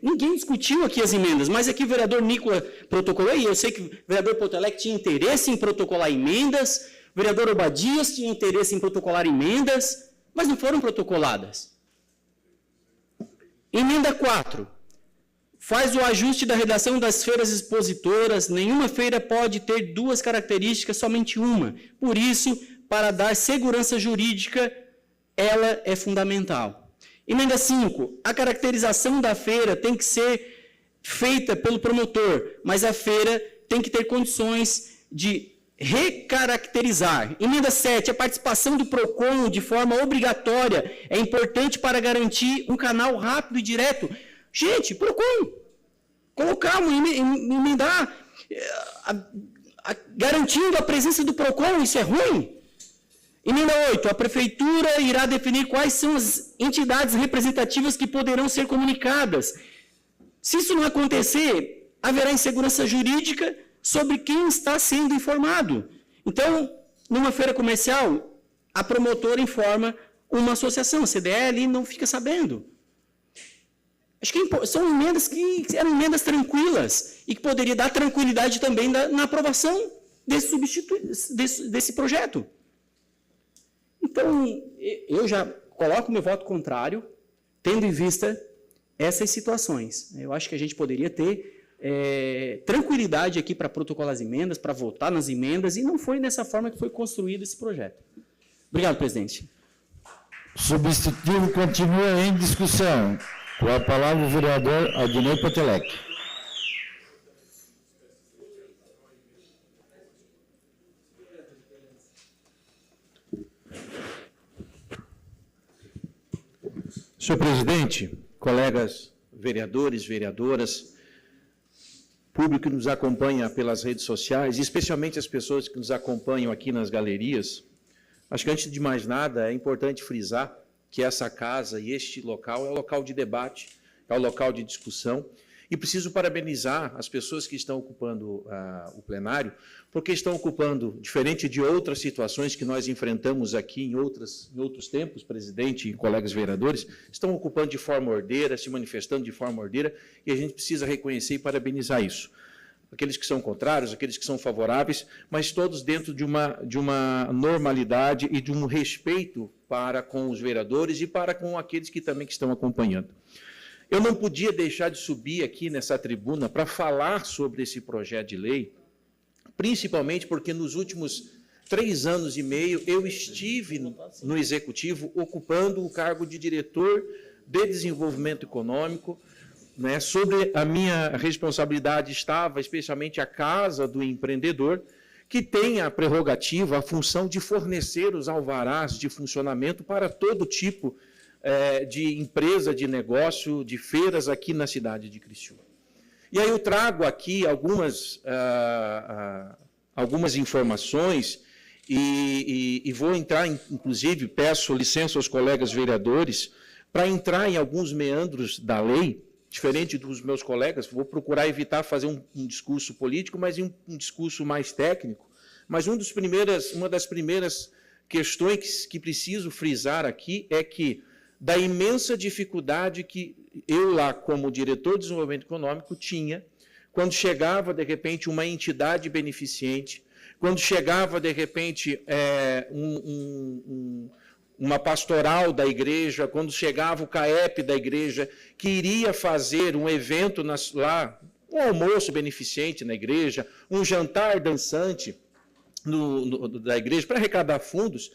Ninguém discutiu aqui as emendas, mas aqui o vereador Nicola protocolou, e eu sei que o vereador Potelec tinha interesse em protocolar emendas, o vereador Obadias tinha interesse em protocolar emendas, mas não foram protocoladas. Emenda 4. Faz o ajuste da redação das feiras expositoras. Nenhuma feira pode ter 2 características, somente uma. Por isso, para dar segurança jurídica, ela é fundamental. Emenda 5. A caracterização da feira tem que ser feita pelo promotor, mas a feira tem que ter condições de recaracterizar. Emenda 7, a participação do PROCON de forma obrigatória é importante para garantir um canal rápido e direto. Gente, PROCON, colocar, emendar, garantindo a presença do PROCON, isso é ruim? Emenda 8, a prefeitura irá definir quais são as entidades representativas que poderão ser comunicadas. Se isso não acontecer, haverá insegurança jurídica sobre quem está sendo informado. Então, numa feira comercial, a promotora informa uma associação, a CDL, não fica sabendo. Acho que são emendas que eram emendas tranquilas e que poderia dar tranquilidade também na aprovação desse projeto. Então, eu já coloco meu voto contrário, tendo em vista essas situações. Eu acho que a gente poderia ter tranquilidade aqui para protocolar as emendas, para votar nas emendas, e não foi dessa forma que foi construído esse projeto. Obrigado, presidente. O substitutivo continua em discussão. Com a palavra o vereador Adnei Potelec. Senhor presidente, colegas vereadores, vereadoras, público que nos acompanha pelas redes sociais, e especialmente as pessoas que nos acompanham aqui nas galerias, acho que, antes de mais nada, é importante frisar que essa casa e este local é o local de debate, é o local de discussão, e preciso parabenizar as pessoas que estão ocupando o plenário, porque estão ocupando, diferente de outras situações que nós enfrentamos aqui em outros tempos, presidente e colegas vereadores, estão ocupando de forma ordeira, se manifestando de forma ordeira, e a gente precisa reconhecer e parabenizar isso. Aqueles que são contrários, aqueles que são favoráveis, mas todos dentro de uma normalidade e de um respeito para com os vereadores e para com aqueles que também estão acompanhando. Eu não podia deixar de subir aqui nessa tribuna para falar sobre esse projeto de lei, principalmente porque nos últimos 3 anos e meio eu estive no Executivo ocupando o cargo de diretor de desenvolvimento econômico, né? Sobre a minha responsabilidade estava especialmente a Casa do Empreendedor, que tem a prerrogativa, a função de fornecer os alvarás de funcionamento para todo tipo de empresa, de negócio, de feiras aqui na cidade de Criciúma. E aí eu trago aqui algumas informações e vou entrar, inclusive, peço licença aos colegas vereadores para entrar em alguns meandros da lei, diferente dos meus colegas, vou procurar evitar fazer um discurso político, mas um discurso mais técnico. Mas uma das primeiras questões que preciso frisar aqui é que, da imensa dificuldade que eu lá, como diretor de desenvolvimento econômico, tinha, quando chegava, de repente, uma entidade beneficente, quando chegava, de repente, uma pastoral da igreja, quando chegava o CAEP da igreja, que iria fazer um evento lá, um almoço beneficente na igreja, um jantar dançante da igreja, para arrecadar fundos,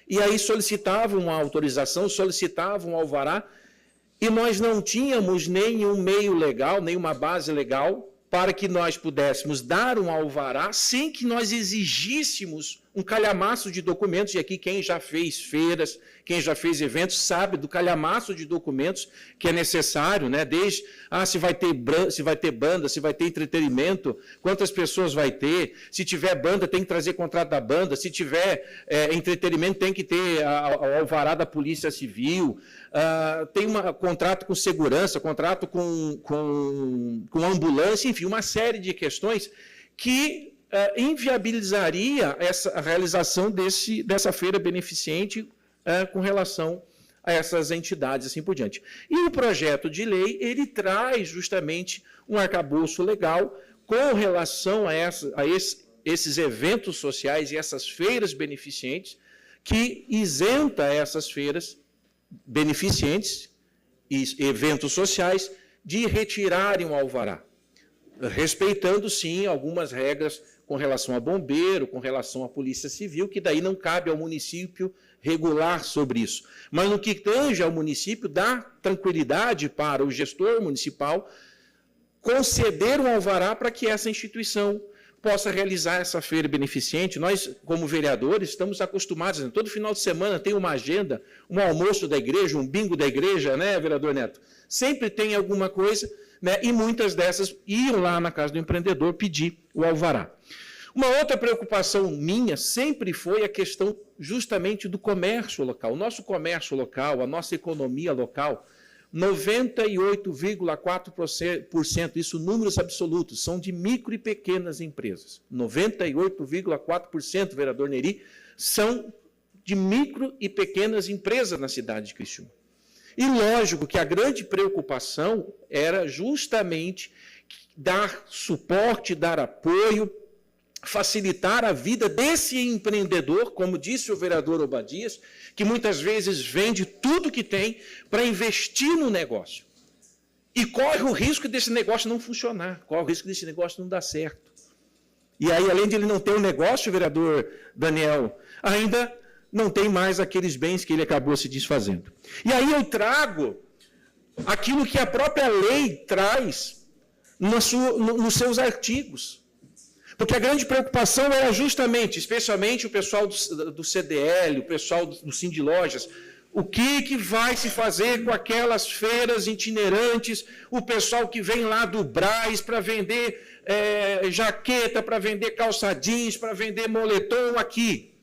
e aí solicitavam uma autorização, solicitavam um alvará, e nós não tínhamos nenhum meio legal, nenhuma base legal, para que nós pudéssemos dar um alvará sem que nós exigíssemos um calhamaço de documentos, e aqui quem já fez feiras, quem já fez eventos, sabe do calhamaço de documentos que é necessário, né? Desde se vai ter banda, se vai ter entretenimento, quantas pessoas vai ter, se tiver banda tem que trazer contrato da banda, se tiver entretenimento tem que ter o alvará da Polícia Civil, tem contrato com segurança, contrato com ambulância, enfim, uma série de questões que inviabilizaria a realização dessa feira beneficente com relação a essas entidades, assim por diante. E o projeto de lei, ele traz justamente um arcabouço legal com relação a esses eventos sociais e essas feiras beneficentes, que isenta essas feiras beneficentes e eventos sociais de retirarem o alvará, respeitando, sim, algumas regras com relação a bombeiro, com relação à Polícia Civil, que daí não cabe ao município regular sobre isso. Mas no que tange ao município, dá tranquilidade para o gestor municipal conceder um alvará para que essa instituição possa realizar essa feira beneficente. Nós, como vereadores, estamos acostumados, né? Todo final de semana tem uma agenda, um almoço da igreja, um bingo da igreja, né, vereador Neto? Sempre tem alguma coisa, né? E muitas dessas iam lá na Casa do Empreendedor pedir o alvará. Uma outra preocupação minha sempre foi a questão justamente do comércio local. O nosso comércio local, a nossa economia local, 98,4%, isso números absolutos, são de micro e pequenas empresas. 98,4%, vereador Neri, são de micro e pequenas empresas na cidade de Criciúma. E lógico que a grande preocupação era justamente dar suporte, dar apoio, facilitar a vida desse empreendedor, como disse o vereador Obadias, que muitas vezes vende tudo que tem para investir no negócio. E corre o risco desse negócio não funcionar, corre o risco desse negócio não dar certo. E aí, além de ele não ter um negócio, vereador Daniel, ainda não tem mais aqueles bens que ele acabou se desfazendo. E aí eu trago aquilo que a própria lei traz nos seus artigos. Porque a grande preocupação era justamente, especialmente o pessoal do CDL, o pessoal do Sindlojas, O que vai se fazer com aquelas feiras itinerantes, o pessoal que vem lá do Brás para vender jaqueta, para vender calça jeans, para vender moletom aqui?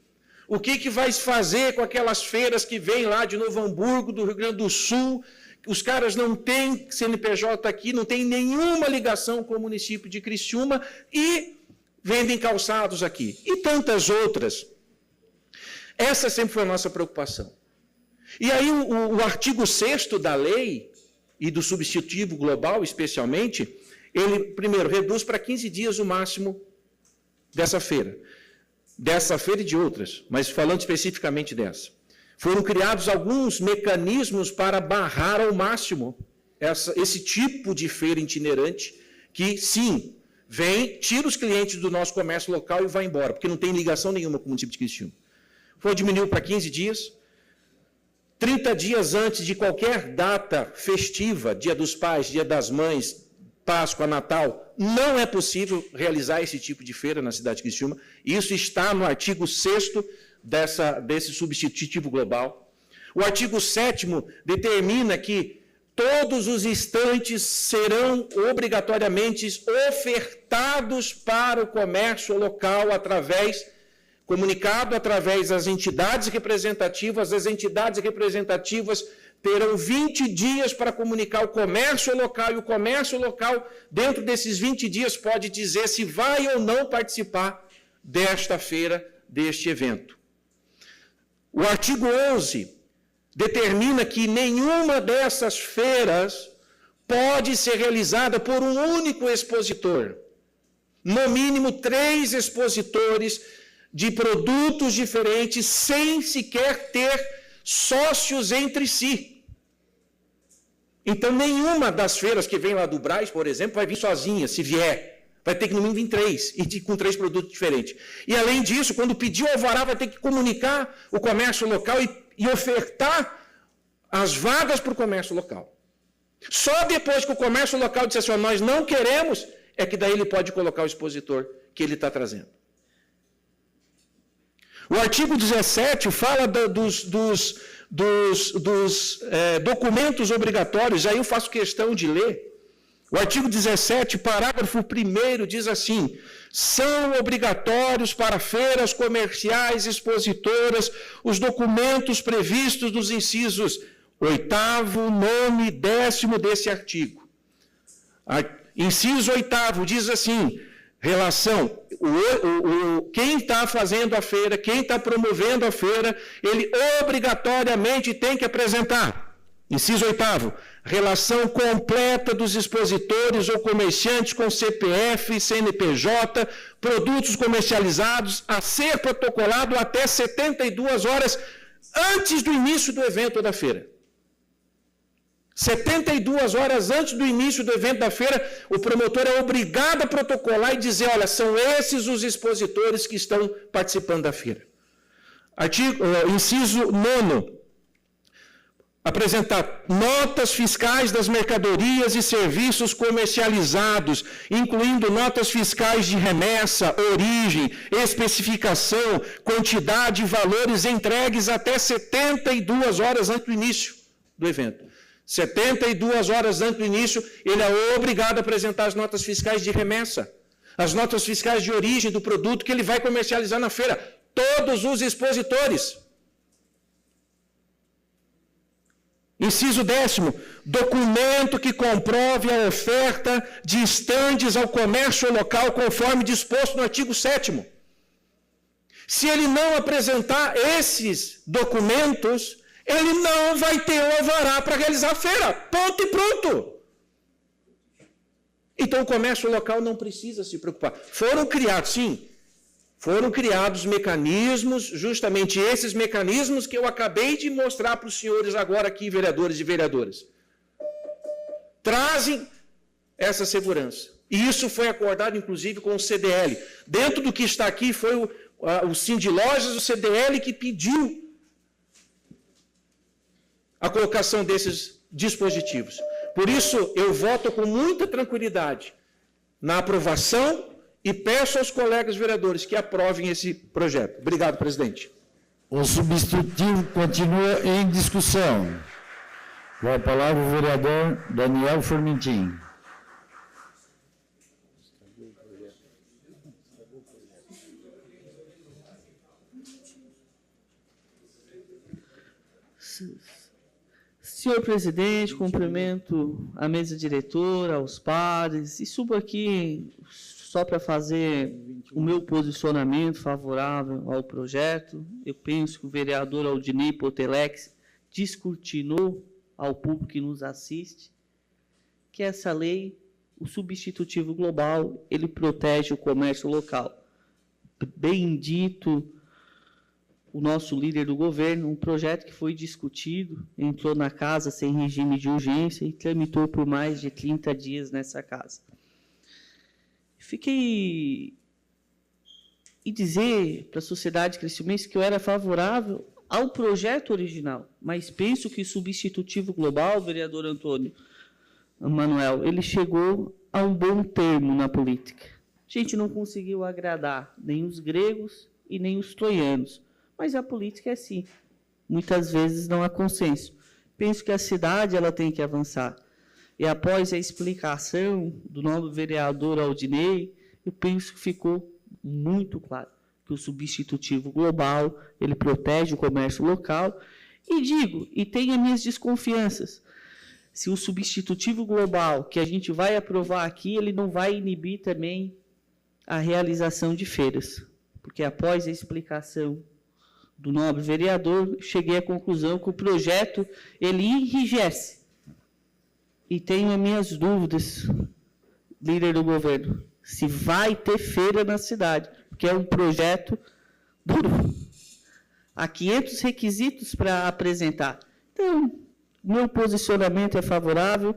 O que vai se fazer com aquelas feiras que vêm lá de Novo Hamburgo, do Rio Grande do Sul? Os caras não têm CNPJ aqui, não têm nenhuma ligação com o município de Criciúma e vendem calçados aqui. E tantas outras. Essa sempre foi a nossa preocupação. E aí o artigo 6º da lei, e do substitutivo global especialmente, ele, primeiro, reduz para 15 dias o máximo dessa feira e de outras, mas falando especificamente dessa. Foram criados alguns mecanismos para barrar ao máximo esse tipo de feira itinerante, que, sim, vem, tira os clientes do nosso comércio local e vai embora, porque não tem ligação nenhuma com o município de Criciúma. Diminuiu para 15 dias, 30 dias antes de qualquer data festiva, Dia dos Pais, Dia das Mães, Páscoa, Natal, não é possível realizar esse tipo de feira na cidade de Criciúma. Isso está no artigo 6º desse substitutivo global. O artigo 7º determina que todos os estantes serão obrigatoriamente ofertados para o comércio local comunicado através das entidades representativas. As entidades representativas terão 20 dias para comunicar o comércio local, e o comércio local, dentro desses 20 dias, pode dizer se vai ou não participar desta feira, deste evento. O artigo 11 determina que nenhuma dessas feiras pode ser realizada por um único expositor. No mínimo 3 expositores de produtos diferentes, sem sequer ter sócios entre si. Então, nenhuma das feiras que vem lá do Brás, por exemplo, vai vir sozinha, se vier. Vai ter que, no mínimo, vir 3, e com 3 produtos diferentes. E, além disso, quando pedir o alvará, vai ter que comunicar o comércio local e ofertar as vagas para o comércio local. Só depois que o comércio local disser assim, nós não queremos, é que daí ele pode colocar o expositor que ele está trazendo. O artigo 17 fala dos documentos obrigatórios, aí eu faço questão de ler. O artigo 17, parágrafo 1º, diz assim: são obrigatórios para feiras comerciais expositoras os documentos previstos nos incisos 8º, 9º e 10º desse artigo. Inciso 8º diz assim: quem está fazendo a feira, quem está promovendo a feira, ele obrigatoriamente tem que apresentar. Inciso 8º, relação completa dos expositores ou comerciantes com CPF, CNPJ, produtos comercializados, a ser protocolado até 72 horas antes do início do evento ou da feira. 72 horas antes do início do evento da feira, o promotor é obrigado a protocolar e dizer, olha, são esses os expositores que estão participando da feira. Inciso 9. Apresentar notas fiscais das mercadorias e serviços comercializados, incluindo notas fiscais de remessa, origem, especificação, quantidade e valores entregues até 72 horas antes do início do evento. 72 horas antes do início, ele é obrigado a apresentar as notas fiscais de remessa, as notas fiscais de origem do produto que ele vai comercializar na feira. Todos os expositores. Inciso 10º, documento que comprove a oferta de estandes ao comércio local conforme disposto no artigo 7º. Se ele não apresentar esses documentos, ele não vai ter o alvará para realizar a feira. Ponto e pronto. Então o comércio local não precisa se preocupar. Foram criados mecanismos, justamente esses mecanismos que eu acabei de mostrar para os senhores agora aqui, vereadores e vereadoras. Trazem essa segurança. E isso foi acordado, inclusive, com o CDL. Dentro do que está aqui foi o Sindilojas, o CDL, que pediu a colocação desses dispositivos. Por isso, eu voto com muita tranquilidade na aprovação e peço aos colegas vereadores que aprovem esse projeto. Obrigado, presidente. O substitutivo continua em discussão. Com a palavra o vereador Daniel Formentin. Senhor presidente, cumprimento a mesa diretora, aos pares, e subo aqui só para fazer o meu posicionamento favorável ao projeto. Eu penso que o vereador Aldinei Potelex descortinou ao público que nos assiste que essa lei, o substitutivo global, ele protege o comércio local. Bendito o nosso líder do governo, um projeto que foi discutido, entrou na casa sem regime de urgência e tramitou por mais de 30 dias nessa casa. Fiquei em dizer para a sociedade crescimense que eu era favorável ao projeto original, mas penso que o substitutivo global, vereador Antônio Manuel, ele chegou a um bom termo na política. A gente não conseguiu agradar nem os gregos e nem os troianos, mas a política é assim. Muitas vezes não há consenso. Penso que a cidade ela tem que avançar. E após a explicação do novo vereador Aldinei, eu penso que ficou muito claro que o substitutivo global, ele protege o comércio local. E digo, e tenho as minhas desconfianças, se o substitutivo global que a gente vai aprovar aqui, ele não vai inibir também a realização de feiras. Porque após a explicação do nobre vereador, cheguei à conclusão que o projeto, ele enrijece. E tenho as minhas dúvidas, líder do governo, se vai ter feira na cidade, porque é um projeto duro. Há 500 requisitos para apresentar. Então, meu posicionamento é favorável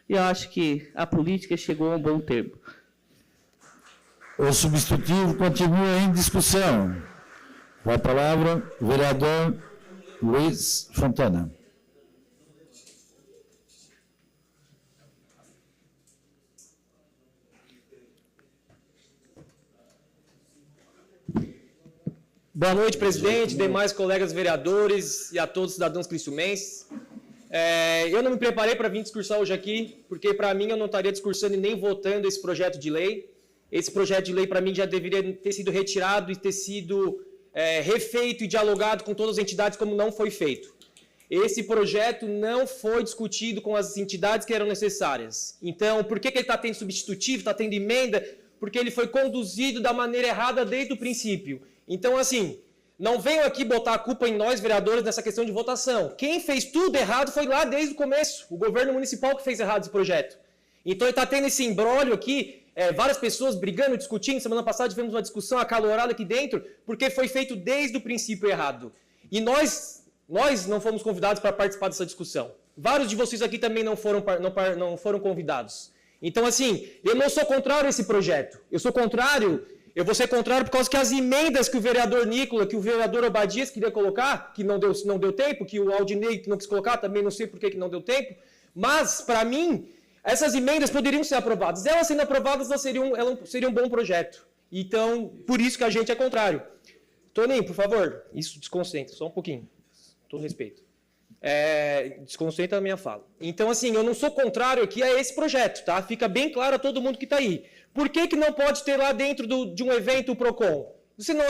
e eu acho que a política chegou a um bom termo. O substitutivo continua em discussão. Com a palavra, o vereador Luiz Fontana. Boa noite, presidente, demais colegas vereadores e a todos os cidadãos criciumenses. Eu não me preparei para vir discursar hoje aqui, porque para mim eu não estaria discursando e nem votando esse projeto de lei. Esse projeto de lei para mim já deveria ter sido retirado e ter sido refeito e dialogado com todas as entidades como não foi feito. Esse projeto não foi discutido com as entidades que eram necessárias. Então, por que ele está tendo substitutivo, está tendo emenda? Porque ele foi conduzido da maneira errada desde o princípio. Então, assim, não venham aqui botar a culpa em nós, vereadores, nessa questão de votação. Quem fez tudo errado foi lá desde o começo, o governo municipal que fez errado esse projeto. Então, ele está tendo esse imbróglio aqui, várias pessoas brigando, discutindo. Semana passada tivemos uma discussão acalorada aqui dentro, porque foi feito desde o princípio errado. E nós não fomos convidados para participar dessa discussão. Vários de vocês aqui também não foram convidados. Então, assim, eu não sou contrário a esse projeto. Eu vou ser contrário por causa que as emendas que o vereador Nicola, que o vereador Obadias queria colocar, que não deu tempo, que o Aldinei não quis colocar, também não sei por que não deu tempo, mas, para mim, essas emendas poderiam ser aprovadas. Elas sendo aprovadas, elas seriam um bom projeto. Então, por isso que a gente é contrário. Toninho, por favor, isso desconcentra, só um pouquinho. Todo respeito. Desconcentra a minha fala. Então, assim, eu não sou contrário aqui a esse projeto, tá? Fica bem claro a todo mundo que está aí. Por que não pode ter lá dentro de um evento o PROCON?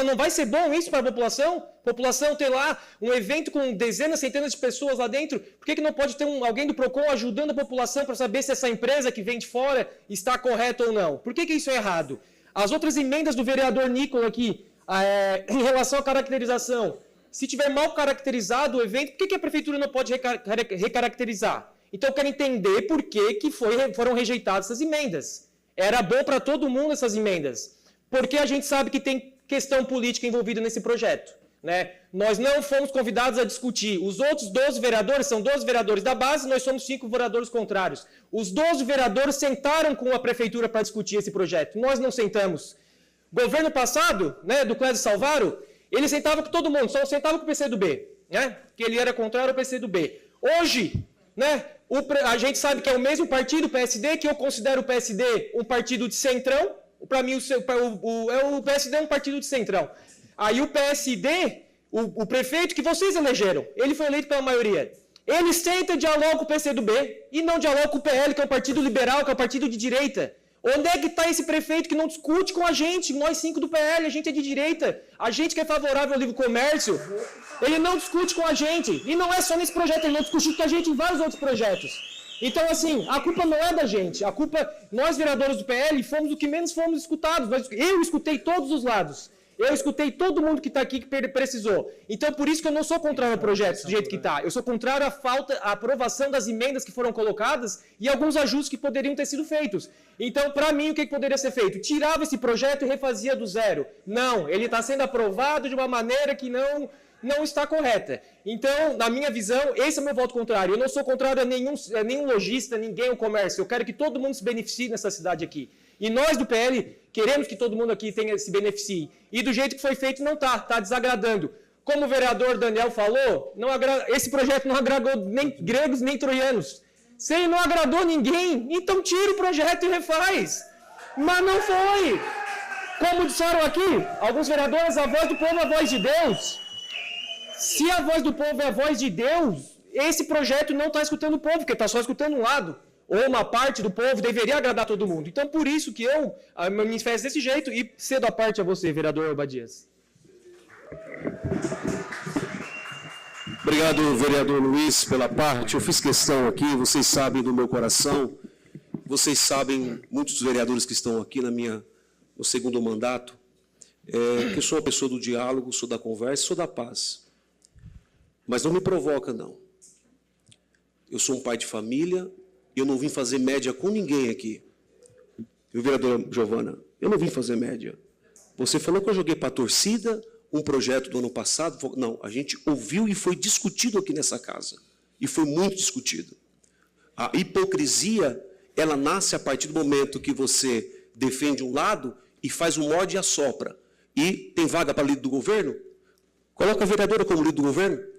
Não vai ser bom isso para a população? A população ter lá um evento com dezenas, centenas de pessoas lá dentro? Por que não pode ter alguém do PROCON ajudando a população para saber se essa empresa que vem de fora está correta ou não? Por que isso é errado? As outras emendas do vereador Nicola aqui, em relação à caracterização. Se tiver mal caracterizado o evento, por que a prefeitura não pode recaracterizar? Então eu quero entender por que foram rejeitadas essas emendas. Era bom para todo mundo essas emendas. Porque a gente sabe que tem questão política envolvida nesse projeto. Né? Nós não fomos convidados a discutir. Os outros 12 vereadores, são 12 vereadores da base, nós somos 5 vereadores contrários. Os 12 vereadores sentaram com a prefeitura para discutir esse projeto. Nós não sentamos. Governo passado, né, do Clésio Salvaro, ele sentava com todo mundo, só sentava com o PCdoB, né? Que ele era contrário ao PCdoB. Hoje, né, a gente sabe que é o mesmo partido, o PSD, que eu considero o PSD um partido de centrão. Para mim, o PSD é um partido de centrão. Aí o PSD, O prefeito que vocês elegeram, ele foi eleito pela maioria. Ele senta e dialoga com o PCdoB e não dialoga com o PL, que é o partido liberal, que é o partido de direita. Onde é que está esse prefeito que não discute com a gente? Nós 5 do PL, a gente é de direita. A gente que é favorável ao livre comércio, ele não discute com a gente. E não é só nesse projeto, ele não discute com a gente em vários outros projetos. Então, assim, a culpa não é da gente. A culpa, nós vereadores do PL, fomos o que menos fomos escutados. Eu escutei todos os lados. Eu escutei todo mundo que está aqui que precisou. Então, por isso que eu não sou contrário ao projeto do jeito que está. Eu sou contrário à aprovação das emendas que foram colocadas e alguns ajustes que poderiam ter sido feitos. Então, para mim, o que poderia ser feito? Tirava esse projeto e refazia do zero. Não, ele está sendo aprovado de uma maneira que não está correta. Então, na minha visão, esse é o meu voto contrário. Eu não sou contrário a nenhum lojista, ninguém, o comércio. Eu quero que todo mundo se beneficie nessa cidade aqui. E nós do PL queremos que todo mundo aqui se beneficie. E do jeito que foi feito não está desagradando. Como o vereador Daniel falou, esse projeto não agradou nem gregos nem troianos. Se ele não agradou ninguém, então tira o projeto e refaz. Mas não foi. Como disseram aqui, alguns vereadores, a voz do povo é a voz de Deus. Se a voz do povo é a voz de Deus, esse projeto não está escutando o povo, porque está só escutando um lado. Ou uma parte do povo deveria agradar todo mundo. Então, por isso que eu me manifesto desse jeito e cedo a parte a você, vereador Obadias. Obrigado, vereador Luiz, pela parte. Eu fiz questão aqui, vocês sabem do meu coração, vocês sabem, muitos dos vereadores que estão aqui no segundo mandato, que eu sou uma pessoa do diálogo, sou da conversa, sou da paz. Mas não me provoca, não. Eu sou um pai de família, eu não vim fazer média com ninguém aqui. Vereadora Giovana, eu não vim fazer média. Você falou que eu joguei para a torcida um projeto do ano passado. Não, a gente ouviu e foi discutido aqui nessa casa. E foi muito discutido. A hipocrisia, ela nasce a partir do momento que você defende um lado e faz um mod e assopra. E tem vaga para líder do governo? Coloca a vereadora como líder do governo.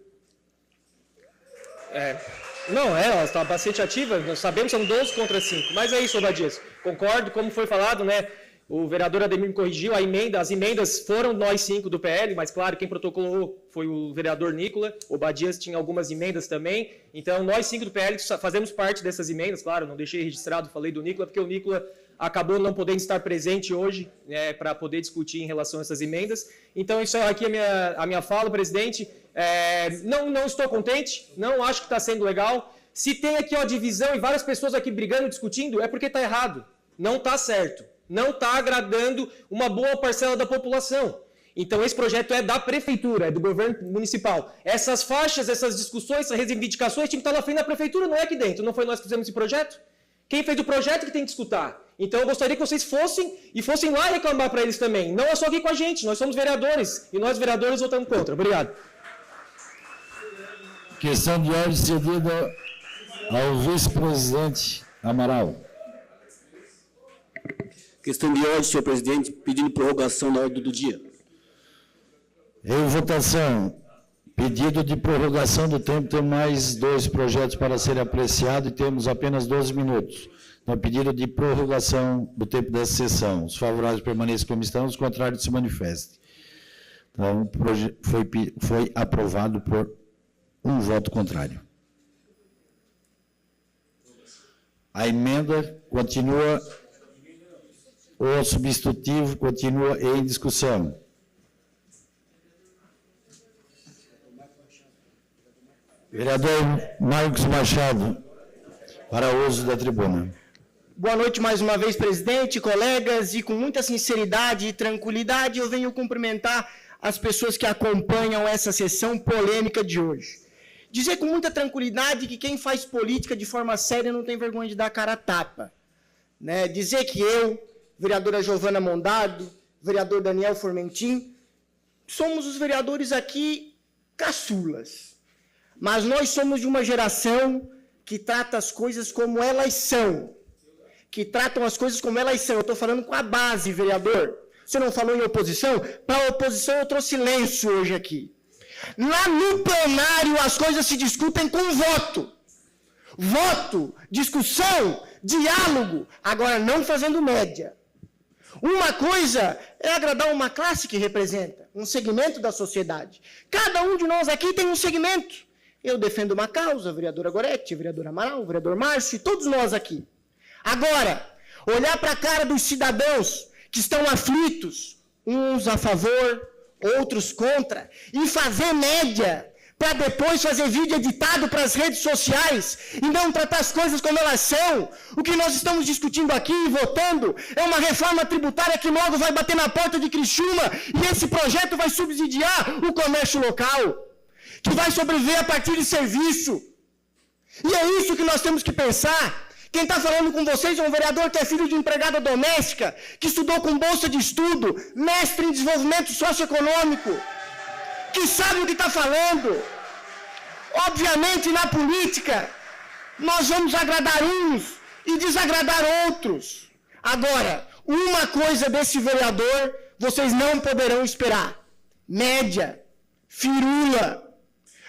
Ela está bastante ativa, nós sabemos que são 12 contra 5, mas é isso, Obadias, concordo, como foi falado, né, o vereador Ademir me corrigiu, as emendas foram nós 5 do PL, mas claro, quem protocolou foi o vereador Nicola, o Obadias tinha algumas emendas também, então nós 5 do PL fazemos parte dessas emendas, claro, não deixei registrado, falei do Nicola, porque o Nicola acabou não podendo estar presente hoje, para poder discutir em relação a essas emendas, então isso aqui é a minha fala, presidente. Não estou contente, não acho que está sendo legal. Se tem aqui a divisão e várias pessoas aqui brigando, discutindo, é porque está errado. Não está certo. Não está agradando uma boa parcela da população. Então, esse projeto é da prefeitura, é do governo municipal. Essas faixas, essas discussões, essas reivindicações tinham que estar lá frente da prefeitura, não é aqui dentro. Não foi nós que fizemos esse projeto? Quem fez o projeto que tem que escutar. Então, eu gostaria que vocês fossem lá reclamar para eles também. Não é só aqui com a gente, nós somos vereadores. E nós, vereadores, votamos contra. Obrigado. Questão de ordem cedida ao vice-presidente Amaral. Questão de ordem, senhor presidente, pedindo prorrogação na ordem do dia. Em votação, pedido de prorrogação do tempo, tem mais 2 projetos para serem apreciados e temos apenas 12 minutos. Então, pedido de prorrogação do tempo dessa sessão. Os favoráveis permaneçam como estão, os contrários se manifestem. Então, foi aprovado por um voto contrário. A emenda continua, o substitutivo continua em discussão. Vereador Marcos Machado, para uso da tribuna. Boa noite mais uma vez, presidente, colegas, e com muita sinceridade e tranquilidade eu venho cumprimentar as pessoas que acompanham essa sessão polêmica de hoje. Dizer com muita tranquilidade que quem faz política de forma séria não tem vergonha de dar cara a tapa. Né? Dizer que eu, vereadora Giovana Mondado, vereador Daniel Formentin, somos os vereadores aqui caçulas. Mas nós somos de uma geração que trata as coisas como elas são. Que tratam as coisas como elas são. Eu estou falando com a base, vereador. Você não falou em oposição? Para a oposição eu trouxe lenço hoje aqui. Lá no plenário as coisas se discutem com voto. Voto, discussão, diálogo. Agora não fazendo média. Uma coisa é agradar uma classe que representa, um segmento da sociedade. Cada um de nós aqui tem um segmento. Eu defendo uma causa, a vereadora Goretti, a vereadora Amaral, o vereador Márcio, e todos nós aqui. Agora, olhar para a cara dos cidadãos que estão aflitos, uns a favor, outros contra, e fazer média, para depois fazer vídeo editado para as redes sociais, e não tratar as coisas como elas são. O que nós estamos discutindo aqui e votando é uma reforma tributária que logo vai bater na porta de Criciúma, e esse projeto vai subsidiar o comércio local, que vai sobreviver a partir de serviço. E é isso que nós temos que pensar. Quem está falando com vocês é um vereador que é filho de empregada doméstica, que estudou com bolsa de estudo, mestre em desenvolvimento socioeconômico, que sabe o que está falando. Obviamente, na política, nós vamos agradar uns e desagradar outros. Agora, uma coisa desse vereador, vocês não poderão esperar: média, firula.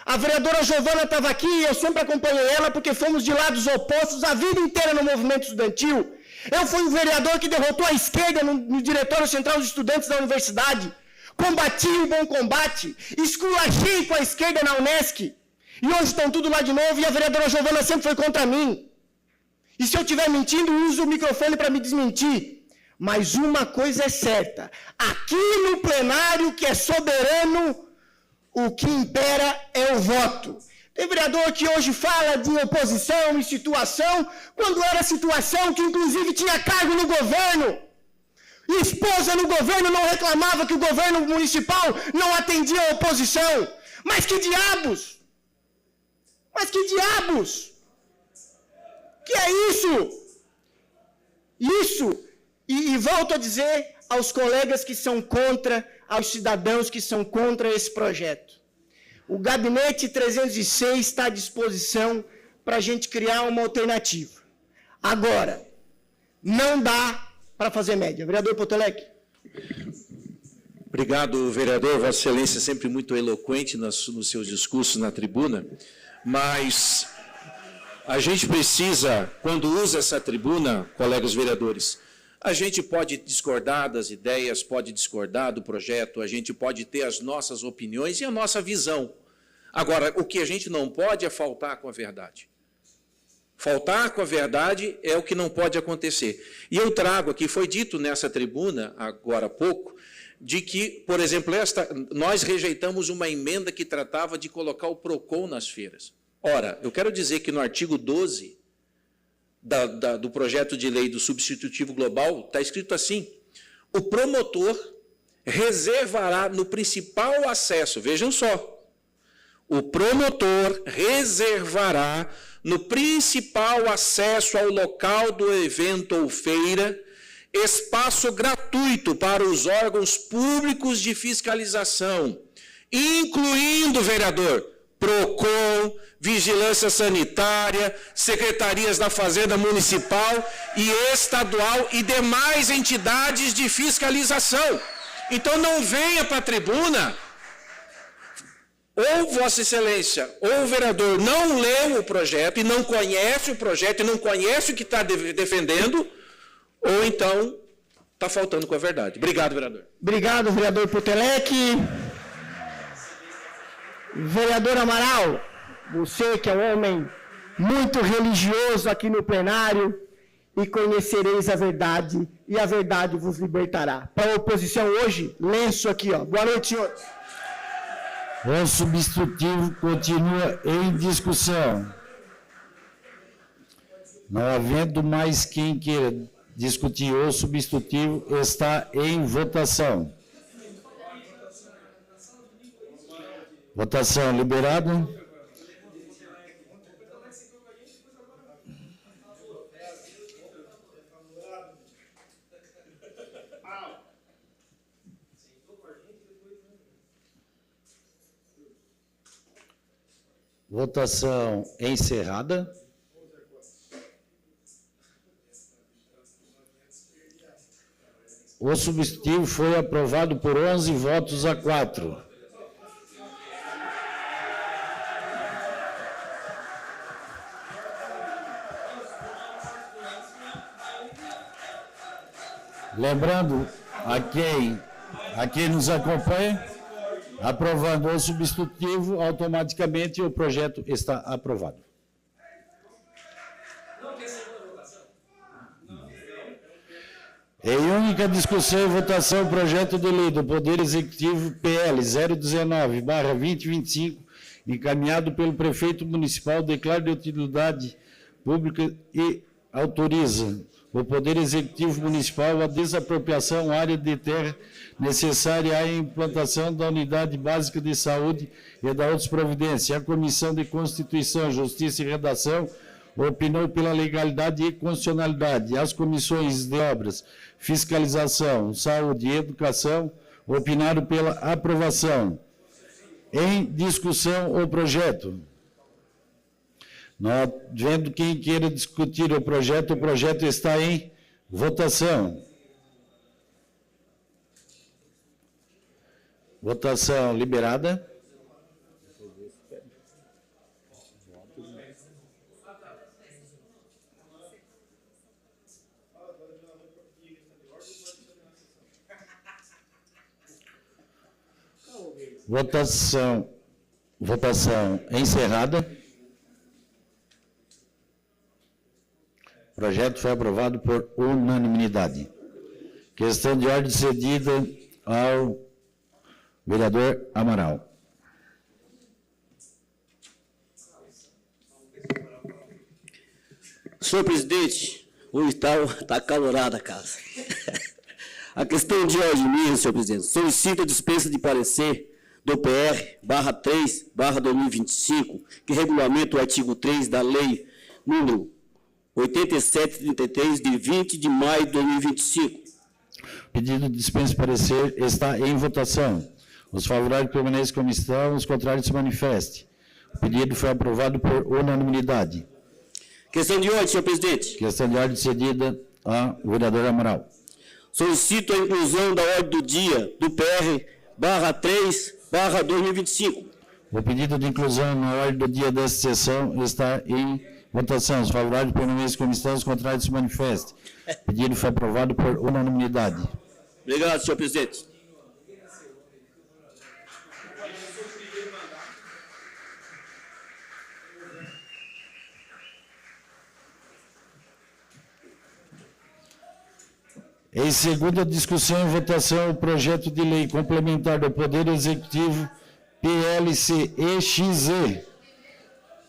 A vereadora Giovana estava aqui e eu sempre acompanhei ela porque fomos de lados opostos a vida inteira no movimento estudantil. Eu fui o vereador que derrotou a esquerda no Diretório Central dos Estudantes da Universidade. Combati o bom combate, esculachei com a esquerda na Unesc. E hoje estão tudo lá de novo e a vereadora Giovana sempre foi contra mim. E se eu estiver mentindo, uso o microfone para me desmentir. Mas uma coisa é certa: aqui no plenário, que é soberano, o que impera é o voto. Tem vereador que hoje fala de oposição e situação, quando era situação que inclusive tinha cargo no governo. Esposa no governo não reclamava que o governo municipal não atendia a oposição. Mas que diabos? Mas que diabos? Que é isso? Isso, e volto a dizer aos colegas que são contra, aos cidadãos que são contra esse projeto. O Gabinete 306 está à disposição para a gente criar uma alternativa. Agora, não dá para fazer média. Vereador Potelec. Obrigado, vereador. Vossa Excelência é sempre muito eloquente nos seus discursos na tribuna, mas a gente precisa, quando usa essa tribuna, colegas vereadores, a gente pode discordar das ideias, pode discordar do projeto, a gente pode ter as nossas opiniões e a nossa visão. Agora, o que a gente não pode é faltar com a verdade. Faltar com a verdade é o que não pode acontecer. E eu trago aqui, foi dito nessa tribuna, agora há pouco, de que, por exemplo, nós rejeitamos uma emenda que tratava de colocar o PROCON nas feiras. Ora, eu quero dizer que no artigo 12 do projeto de lei do substitutivo global, está escrito assim: o promotor reservará no principal acesso, vejam só, o promotor reservará no principal acesso ao local do evento ou feira espaço gratuito para os órgãos públicos de fiscalização, incluindo, vereador, PROCON, Vigilância Sanitária, Secretarias da Fazenda Municipal e Estadual e demais entidades de fiscalização. Então não venha para a tribuna, ou Vossa Excelência, ou o vereador não leu o projeto e não conhece o projeto e não conhece o que está defendendo, ou então está faltando com a verdade. Obrigado, vereador. Obrigado, vereador Potelec. Vereador Amaral, você que é um homem muito religioso aqui no plenário, e conhecereis a verdade, e a verdade vos libertará. Para a oposição hoje, lenço aqui, ó. Boa noite, senhores. O substitutivo continua em discussão. Não havendo mais quem queira discutir o substitutivo, está em votação. Votação liberada. Votação encerrada. O substitutivo foi aprovado por 11 votos a 4. Lembrando a quem nos acompanha, aprovando o substitutivo, automaticamente o projeto está aprovado. Em única discussão e votação, o projeto de lei do Poder Executivo PL 019/2025, encaminhado pelo prefeito municipal, declara de utilidade pública e autoriza o Poder Executivo Municipal a desapropriação área de terra necessária à implantação da Unidade Básica de Saúde e da outras providências. A Comissão de Constituição, Justiça e Redação opinou pela legalidade e constitucionalidade. As comissões de obras, fiscalização, saúde e educação opinaram pela aprovação. Em discussão o projeto. Nós, vendo quem queira discutir o projeto está em votação. Votação liberada. Votação encerrada. O projeto foi aprovado por unanimidade. Questão de ordem cedida ao vereador Amaral. Senhor presidente, hoje está acalorada a casa. A questão de ordem minha, senhor presidente, solicito a dispensa de parecer do PR/3/2025, que regulamenta o artigo 3 da Lei número 8733, de 20 de maio de 2025. O pedido de dispensa de parecer está em votação. Os favoráveis permaneçam como estão, os contrários se manifestem. O pedido foi aprovado por unanimidade. Questão de ordem, senhor presidente. Questão de ordem cedida ao vereador Amaral. Solicito a inclusão da ordem do dia do PR/3/2025. O pedido de inclusão na ordem do dia desta sessão está em votação. Os favoráveis permanecem como estão, os contrários se manifestem. O pedido foi aprovado por unanimidade. Obrigado, senhor presidente. Em segunda discussão e votação, o projeto de lei complementar do Poder Executivo PLC-EXE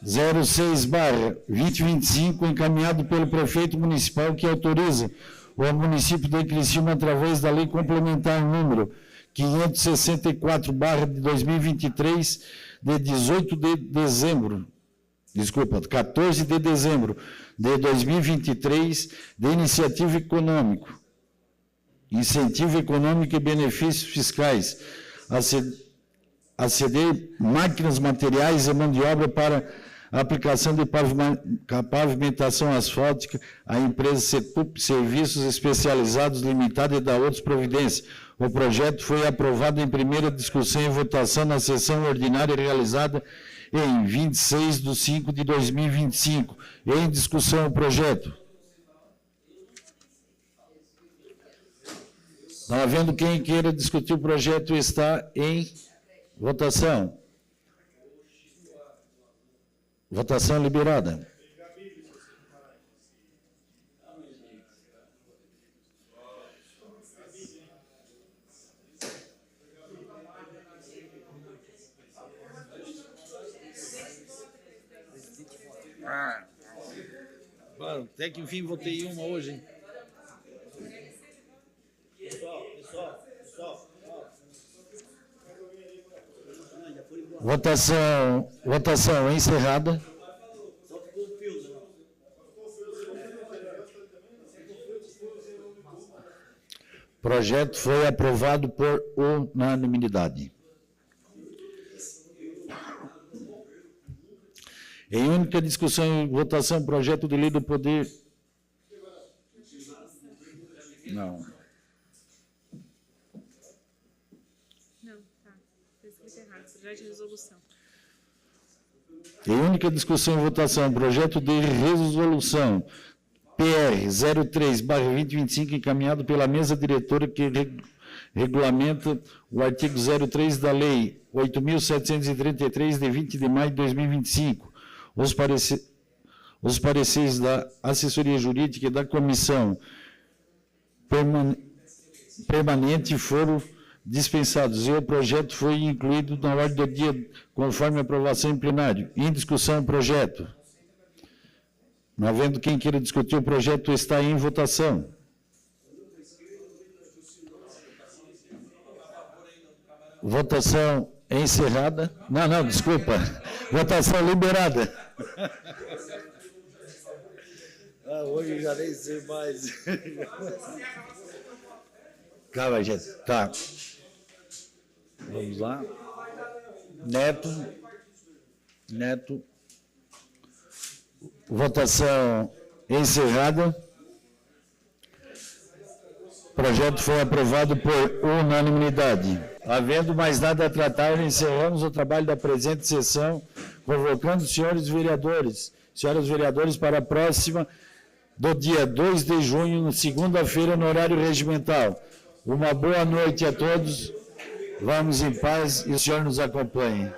06/2025, encaminhado pelo prefeito municipal, que autoriza o município de Criciúma, através da lei complementar número 564/2023, de 14 de dezembro de 2023, de incentivo econômico e benefícios fiscais, a ceder máquinas, materiais e mão de obra para a aplicação de pavimentação asfáltica à empresa CETUP Serviços Especializados Limitada e da outras providências. O projeto foi aprovado em primeira discussão e votação na sessão ordinária realizada em 26/5/2025. Em discussão o projeto. Não havendo quem queira discutir o projeto, está em votação. Votação liberada. Bom, até que enfim votei uma hoje, hein? Votação encerrada. O projeto foi aprovado por unanimidade. Em única discussão e votação, projeto de lei do Poder... Não. Não, tá. Foi escrito errado. Projeto de resolução. Em única discussão e votação, projeto de resolução PR 03/2025, encaminhado pela mesa diretora que regulamenta o artigo 03 da Lei 8.733, de 20 de maio de 2025. Os pareceres da assessoria jurídica e da comissão permanente foram dispensados e o projeto foi incluído na ordem do dia, conforme aprovação em plenário. Em discussão, o projeto. Não havendo quem queira discutir, o projeto está em votação. Votação encerrada. Não, desculpa. Votação liberada. Hoje eu já nem sei mais. Calma, gente. Tá. Vamos lá. Neto. Votação encerrada. O projeto foi aprovado por unanimidade. Havendo mais nada a tratar, encerramos o trabalho da presente sessão, convocando os senhores vereadores, senhoras vereadores, para a próxima do dia 2 de junho, segunda-feira, no horário regimental. Uma boa noite a todos. Vamos em paz e o senhor nos acompanhe.